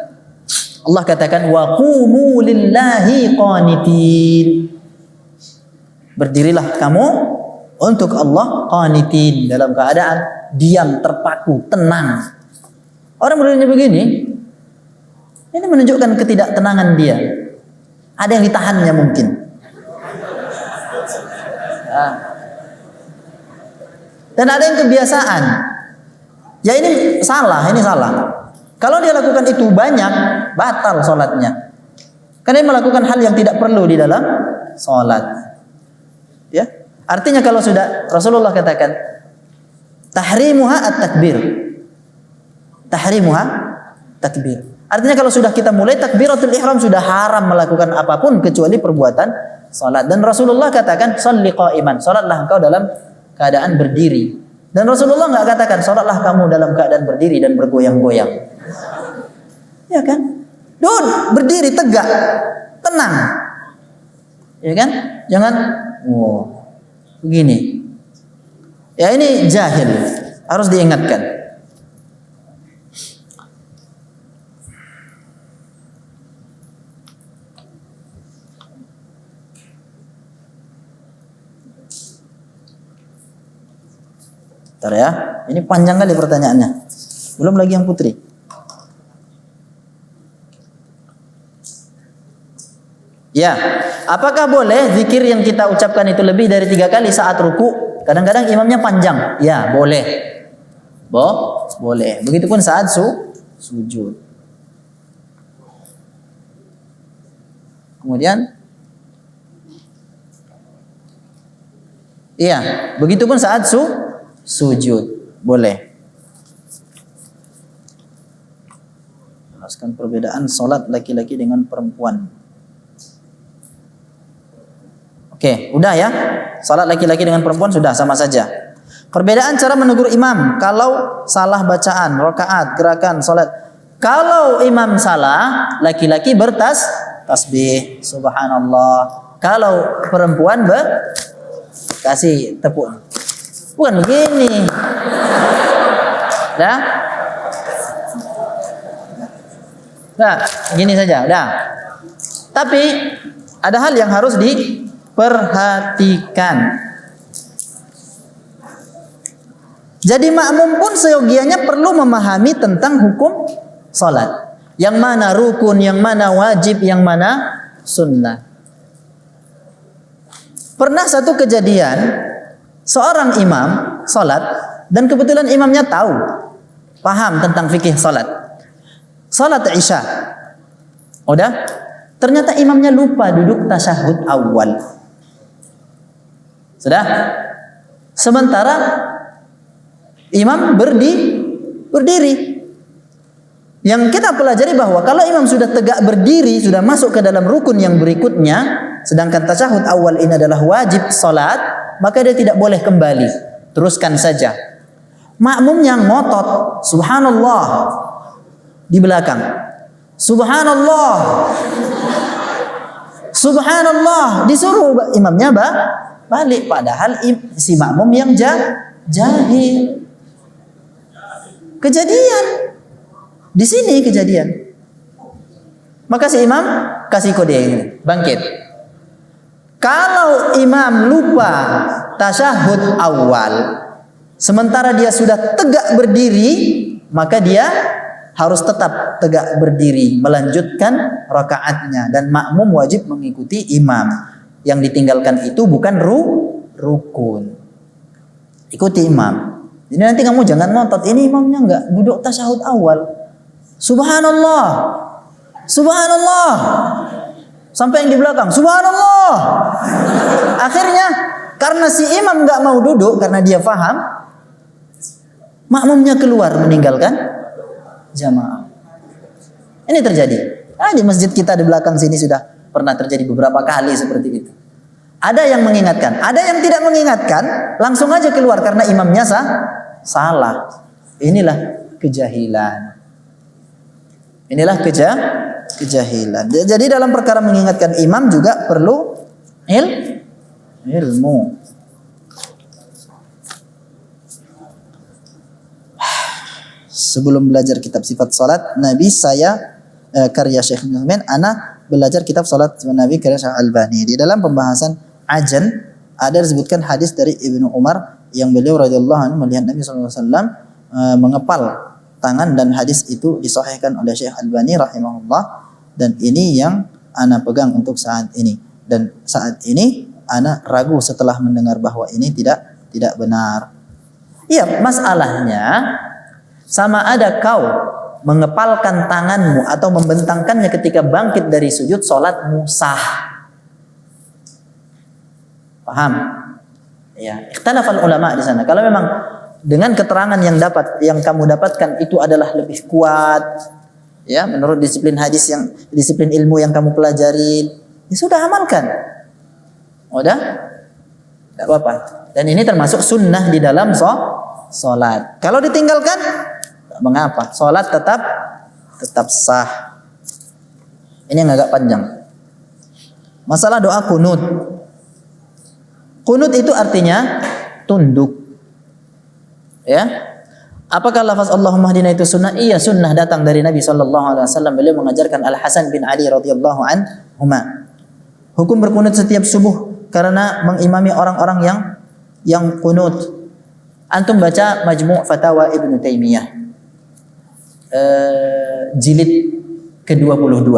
Allah katakan wa qumu lillahi qanitin. Berdirilah kamu untuk Allah qanitin, dalam keadaan diam, terpaku, tenang. Orang berdirinya begini, ini menunjukkan ketidaktenangan dia. Ada yang ditahannya mungkin. Dan ada yang kebiasaan. Ya ini salah. Kalau dia lakukan itu banyak, batal sholatnya. Karena dia melakukan hal yang tidak perlu di dalam sholat. Ya, artinya kalau sudah Rasulullah katakan tahrimuha at-takbir. Artinya kalau sudah kita mulai takbiratul ihram sudah haram melakukan apapun kecuali perbuatan sholat. Dan Rasulullah katakan sholli qa'iman, sholatlah engkau dalam keadaan berdiri. Dan Rasulullah nggak katakan sholatlah kamu dalam keadaan berdiri dan bergoyang-goyang. Ya kan? Berdiri tegak, tenang. Ya kan? Jangan begini. Ya ini jahil, harus diingatkan. Bentar ya, ini panjang kali pertanyaannya. Belum lagi yang putri. Ya, apakah boleh zikir yang kita ucapkan itu lebih dari 3 kali saat ruku? Kadang-kadang imamnya panjang. Ya, boleh. Boleh. Begitupun saat sujud. Kemudian, iya, begitupun saat sujud. Boleh. Jelaskan perbedaan sholat laki-laki dengan perempuan. Oke, udah ya. Salat laki-laki dengan perempuan sudah sama saja. Perbedaan cara menegur imam kalau salah bacaan, rakaat, gerakan salat. Kalau imam salah, laki-laki bertasbih, subhanallah. Kalau perempuan kasih tepuk. Bukan begini. Dah, gini saja, dah. Tapi ada hal yang harus perhatikan. Jadi makmum pun seyogianya perlu memahami tentang hukum salat. Yang mana rukun, yang mana wajib, yang mana sunnah. Pernah satu kejadian, seorang imam salat dan kebetulan imamnya paham tentang fikih salat. Salat Isya. Udah? Ternyata imamnya lupa duduk tasyahud awal. Sudah? Sementara imam berdiri. Yang kita pelajari bahwa kalau imam sudah tegak berdiri, sudah masuk ke dalam rukun yang berikutnya, sedangkan tasyahud awal ini adalah wajib salat, maka dia tidak boleh kembali. Teruskan saja. Makmum yang ngotot, subhanallah di belakang. Subhanallah disuruh imamnya balik, padahal si makmum yang jahil. Kejadian di sini kejadian. Maka si imam kasih kode ini, bangkit. Kalau imam lupa tasyahud awal, sementara dia sudah tegak berdiri, maka dia harus tetap tegak berdiri, melanjutkan rakaatnya, dan makmum wajib mengikuti imam. Yang ditinggalkan itu bukan rukun. Ikuti imam. Jadi nanti kamu jangan ngotot, ini imamnya enggak duduk tasyahud awal. Subhanallah. subhanallah. Sampai yang di belakang, subhanallah. Akhirnya karena si imam nggak mau duduk karena dia paham, makmumnya keluar meninggalkan jamaah. Ini terjadi. Di masjid kita di belakang sini sudah pernah terjadi beberapa kali seperti itu. Ada yang mengingatkan, ada yang tidak mengingatkan, langsung aja keluar karena imamnya salah. Inilah kejahilan. Inilah kejahilan. Jadi dalam perkara mengingatkan imam juga perlu ilmu. Sebelum belajar kitab sifat salat Nabi, saya karya Syekh Nu'man, ana belajar kitab salat Nabi karya Syekh Albani. Di dalam pembahasan ajan ada disebutkan hadis dari Ibnu Umar yang beliau radhiyallahu anhu melihat Nabi SAW mengepal tangan, dan hadis itu disahihkan oleh Syekh Albani rahimahullah, dan ini yang ana pegang untuk saat ini. Dan saat ini ana ragu setelah mendengar bahwa ini tidak benar. Iya, masalahnya sama ada kau mengepalkan tanganmu atau membentangkannya ketika bangkit dari sujud, salatmu sah. Paham? Ya, ikhtilafal ulama di sana. Kalau memang dengan keterangan yang kamu dapatkan itu adalah lebih kuat, ya, menurut disiplin hadis yang disiplin ilmu yang kamu pelajarin, ya sudah amalkan. Udah? Tidak apa-apa. Dan ini termasuk sunnah di dalam salat. Kalau ditinggalkan, tak mengapa. Salat tetap sah. Ini yang agak panjang. Masalah doa kunut. Kunut itu artinya tunduk. Ya. Apakah lafaz Allahumma hdina itu sunnah? Iya, sunnah datang dari Nabi SAW. Beliau mengajarkan Al Hasan bin Ali radhiyallahu anhuma. Hukum berkunut setiap subuh karena mengimami orang-orang yang kunut. Antum baca Majmu' Fatawa Ibnu Taimiyah jilid ke-22.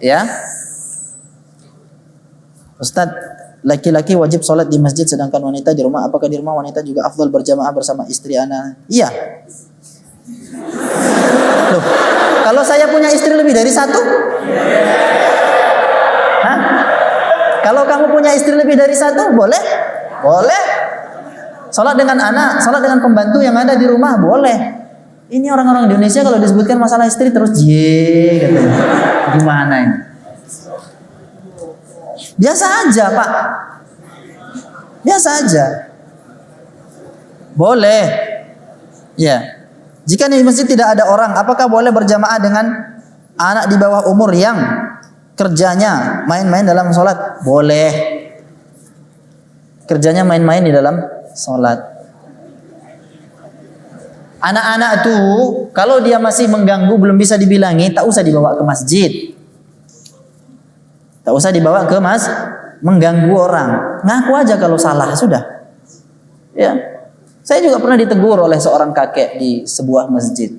Ya. Ustaz, laki-laki wajib sholat di masjid sedangkan wanita di rumah. Apakah di rumah wanita juga afdal berjamaah bersama istri anak? Iya. Loh, kalau saya punya istri lebih dari satu? Hah? Kalau kamu punya istri lebih dari satu, boleh? Boleh. Sholat dengan anak, sholat dengan pembantu yang ada di rumah, boleh. Ini orang-orang di Indonesia kalau disebutkan masalah istri terus katanya. Gimana ini? Biasa aja, Pak. Biasa aja. Boleh. Ya. Jika di masjid tidak ada orang, apakah boleh berjamaah dengan anak di bawah umur yang kerjanya main-main dalam sholat? Boleh. Kerjanya main-main di dalam sholat. Anak-anak tuh kalau dia masih mengganggu, belum bisa dibilangi, tak usah dibawa ke masjid. Tak usah dibawa ke mengganggu orang. Ngaku aja kalau salah, sudah. Ya. Saya juga pernah ditegur oleh seorang kakek di sebuah masjid.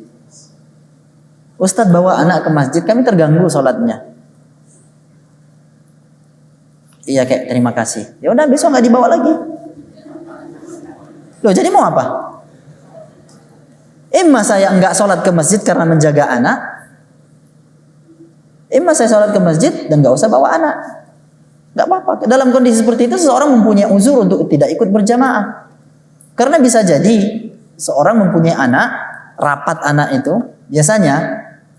Ustadz bawa anak ke masjid, kami terganggu sholatnya. Iya kek, terima kasih. Ya udah, besok nggak dibawa lagi. Loh, jadi mau apa? Imma saya enggak sholat ke masjid karena menjaga anak, imma saya sholat ke masjid dan enggak usah bawa anak. Enggak apa-apa. Dalam kondisi seperti itu seseorang mempunyai uzur untuk tidak ikut berjamaah. Karena bisa jadi seorang mempunyai anak, rapat anak itu, biasanya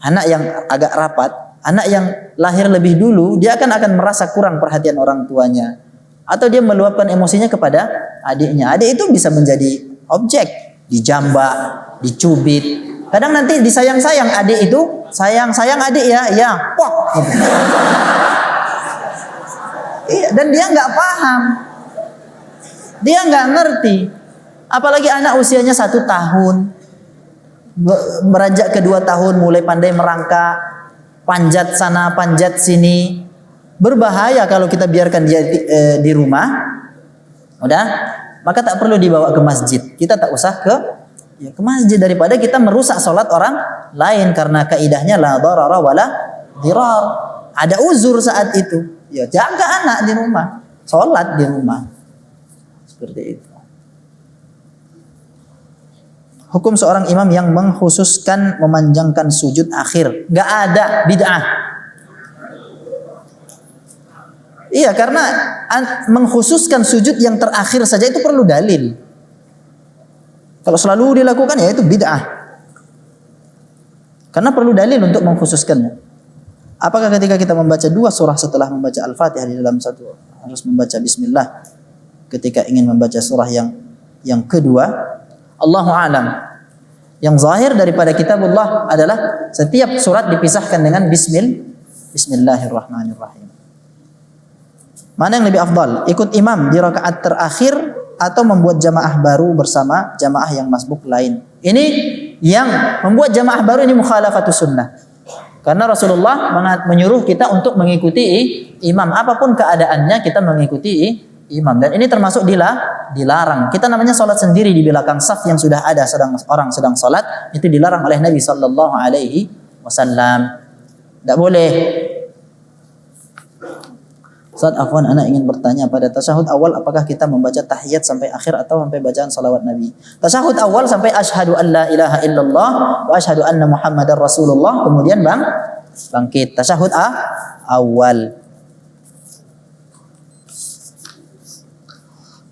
anak yang agak rapat, anak yang lahir lebih dulu, dia akan merasa kurang perhatian orang tuanya. Atau dia meluapkan emosinya kepada adiknya. Adik itu bisa menjadi objek, dijambak, dicubit. Kadang nanti disayang-sayang adik itu, sayang adik ya, pok. Iya, dan dia nggak paham, dia nggak ngerti. Apalagi anak usianya 1 tahun, beranjak ke 2 tahun, mulai pandai merangkak, panjat sana, panjat sini. Berbahaya kalau kita biarkan dia di rumah. Udah, maka tak perlu dibawa ke masjid. Kita tak usah ke masjid daripada kita merusak sholat orang lain, karena kaidahnya la darara wala dirar. Ada uzur saat itu. Ya jaga anak di rumah, sholat di rumah. Seperti itu. hukum seorang imam yang mengkhususkan memanjangkan sujud akhir? Nggak ada, bid'ah. Iya, karena mengkhususkan sujud yang terakhir saja itu perlu dalil. Kalau selalu dilakukan ya itu bid'ah. Karena perlu dalil untuk mengkhususkannya. Apakah ketika kita membaca 2 surah setelah membaca Al-Fatihah di dalam satu harus membaca bismillah ketika ingin membaca surah yang kedua? Allahu a'lam. Yang zahir daripada kitabullah adalah setiap surat dipisahkan dengan bismillahirrahmanirrahim. Mana yang lebih afdal? Ikut imam di rakaat terakhir atau membuat jamaah baru bersama jamaah yang masbuk lain? Ini yang membuat jamaah baru ini mukhalafatus sunnah. Karena Rasulullah menyuruh kita untuk mengikuti imam. Apapun keadaannya kita mengikuti imam. Dan ini termasuk dilarang. Kita namanya sholat sendiri di belakang saf yang sudah ada orang sedang sholat. Itu dilarang oleh Nabi SAW. Tidak boleh. Ustaz Afwan, anak ingin bertanya, pada tasyahud awal apakah kita membaca tahiyat sampai akhir atau sampai bacaan salawat Nabi? Tasyahud awal sampai asyhadu an la ilaha illallah wa asyhadu anna muhammadar rasulullah, kemudian bangkit. Tasyahud awal.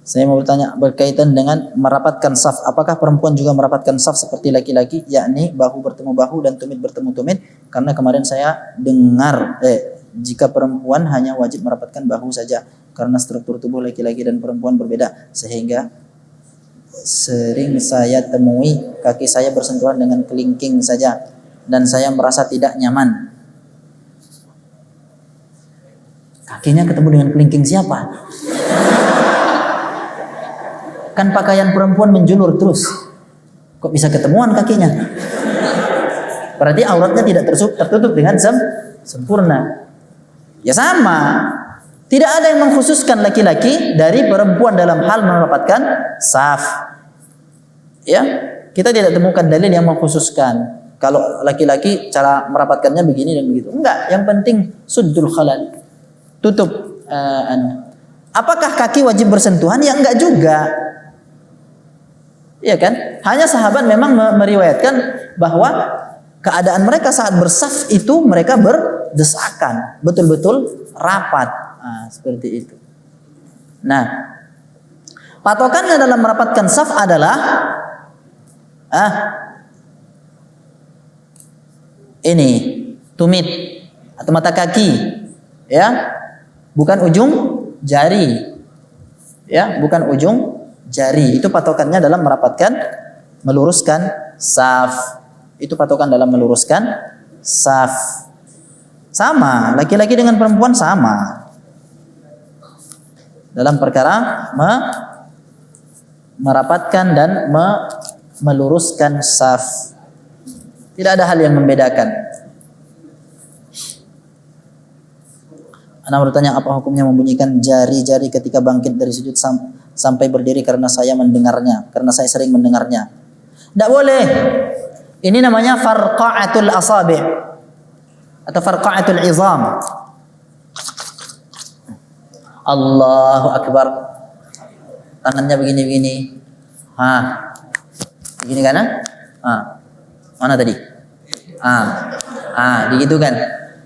Saya mau bertanya berkaitan dengan merapatkan saf. Apakah perempuan juga merapatkan saf seperti laki-laki, yakni bahu bertemu bahu dan tumit bertemu tumit? Karena kemarin saya dengar jika perempuan hanya wajib merapatkan bahu saja karena struktur tubuh laki-laki dan perempuan berbeda, sehingga sering saya temui kaki saya bersentuhan dengan kelingking saja dan saya merasa tidak nyaman. Kakinya ketemu dengan kelingking siapa? Kan pakaian perempuan menjulur terus, kok bisa ketemuan kakinya? Berarti auratnya tidak tertutup dengan sempurna. Ya sama, tidak ada yang mengkhususkan laki-laki dari perempuan dalam hal merapatkan saf. Ya, kita tidak temukan dalil yang mengkhususkan. Kalau laki-laki cara merapatkannya begini dan begitu. Enggak, yang penting suddul khalal. Tutup. Apakah kaki wajib bersentuhan? Ya enggak juga. Iya kan? Hanya sahabat memang meriwayatkan bahwa keadaan mereka saat bersaf itu mereka berdesakan, betul-betul rapat. Nah, seperti itu. Nah, patokannya dalam merapatkan saf adalah ini tumit atau mata kaki, ya, bukan ujung jari, ya, bukan ujung jari. Itu patokannya dalam merapatkan, meluruskan saf. Itu patokan dalam meluruskan saf. Sama, laki-laki dengan perempuan sama. Dalam perkara merapatkan dan meluruskan saf. Tidak ada hal yang membedakan. Anak bertanya, apa hukumnya membunyikan jari-jari ketika bangkit dari sujud sampai berdiri karena saya mendengarnya, karena saya sering mendengarnya? Tidak boleh. Ini namanya farqa'atul asabi' atau farqa'atul izam. Allahu akbar. Tangannya begini-begini. Begini kan? Mana tadi? Begitu kan?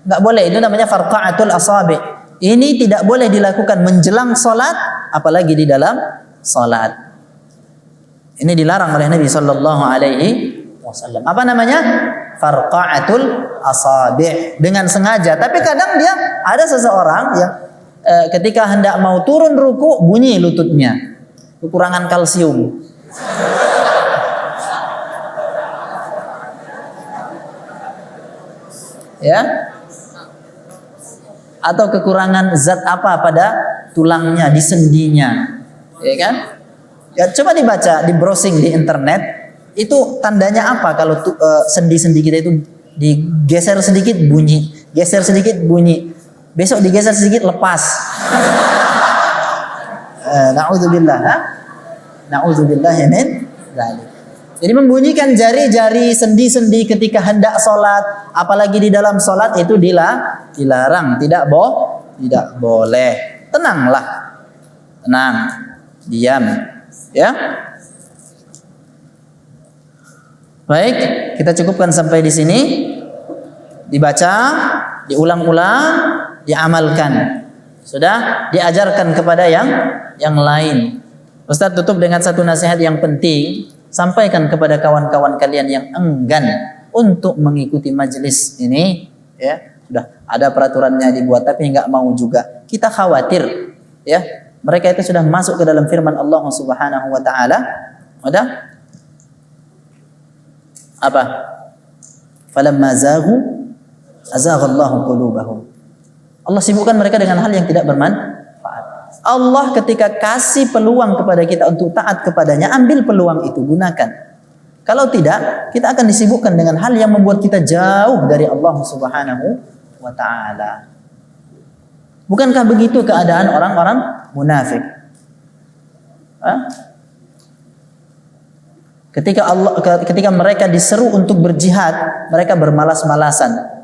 Enggak boleh. Itu namanya farqa'atul asabi'. Ini tidak boleh dilakukan menjelang salat, apalagi di dalam salat. Ini dilarang oleh Nabi sallallahu alaihi wasallam. Apa namanya? Farqa'atul asabi', dengan sengaja. Tapi kadang dia ada seseorang yang ketika hendak mau turun ruku bunyi lututnya, kekurangan kalsium. Ya, atau kekurangan zat apa pada tulangnya, di sendinya, ya kan? Ya, coba dibaca, di browsing di internet. Itu tandanya apa kalau sendi-sendi kita itu digeser sedikit bunyi, geser sedikit bunyi, besok digeser sedikit lepas. Na'udzubillah, na'udzubillah min dzalik. Jadi membunyikan jari-jari sendi-sendi ketika hendak sholat, apalagi di dalam sholat itu dilarang, tidak boleh. Tenanglah, tenang, diam, ya. Baik, kita cukupkan sampai di sini. Dibaca, diulang-ulang, diamalkan. Sudah diajarkan kepada yang lain. Ustaz tutup dengan satu nasihat yang penting. Sampaikan kepada kawan-kawan kalian yang enggan untuk mengikuti majelis ini, ya. Sudah ada peraturannya dibuat tapi nggak mau juga. Kita khawatir, ya. Mereka itu sudah masuk ke dalam firman Allah Subhanahu wa taala. Sudah? Apa? Falamma zaghu azaghallahu qulubahum. Allah sibukkan mereka dengan hal yang tidak bermanfaat. Allah ketika kasih peluang kepada kita untuk taat kepadanya, ambil peluang itu, gunakan. Kalau tidak, kita akan disibukkan dengan hal yang membuat kita jauh dari Allah Subhanahu wa taala. Bukankah begitu keadaan orang-orang munafik? Ketika mereka diseru untuk berjihad, mereka bermalas-malasan.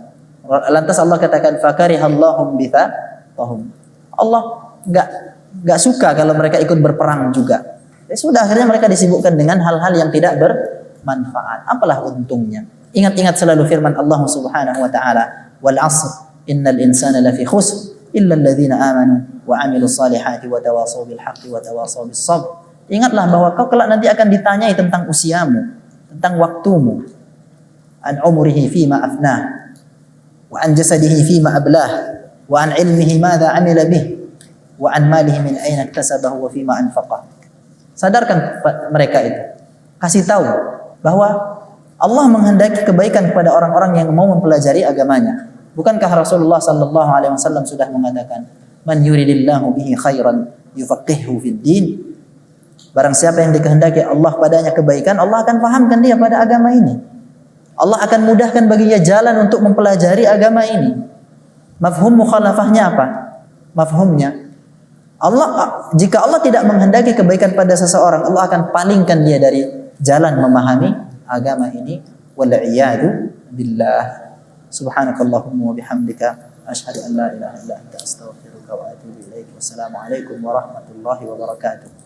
Lantas Allah katakan fakarihallahum bitsahum. Allah enggak suka kalau mereka ikut berperang juga. Ya sudah, akhirnya mereka disibukkan dengan hal-hal yang tidak bermanfaat. Apalah untungnya? Ingat-ingat selalu firman Allah Subhanahu wa taala, wal 'asr innal insana lafi khusr illa alladhina amanu wa 'amilus salihati wa tawashaw bil haqqi wa tawashaw bis sabr. Ingatlah bahwa kau kelak nanti akan ditanyai tentang usiamu, tentang waktumu. An umrihi fima afnah, wa an jasadihi fima ablah, wa an ilmihi madza amila bih, wa an malihi min aina iktasabahu wa fima anfaqah. Sadarkan mereka itu. Kasih tahu bahwa Allah menghendaki kebaikan kepada orang-orang yang mau mempelajari agamanya. Bukankah Rasulullah sallallahu alaihi wasallam sudah mengatakan, "Man yuridillahu bihi khairan yufaqqihhu fid din." Barang siapa yang dikehendaki Allah padanya kebaikan, Allah akan pahamkan dia pada agama ini. Allah akan mudahkan baginya jalan untuk mempelajari agama ini. Mafhum mukhalafahnya apa? Mafhumnya, jika Allah tidak menghendaki kebaikan pada seseorang, Allah akan palingkan dia dari jalan memahami agama ini. Wal iyadu billah. Subhanakallahumma wa bihamdika asyhadu an la ilaha illa anta astaghfiruka wa atubu ilaik. Wassalamualaikum warahmatullahi wabarakatuh.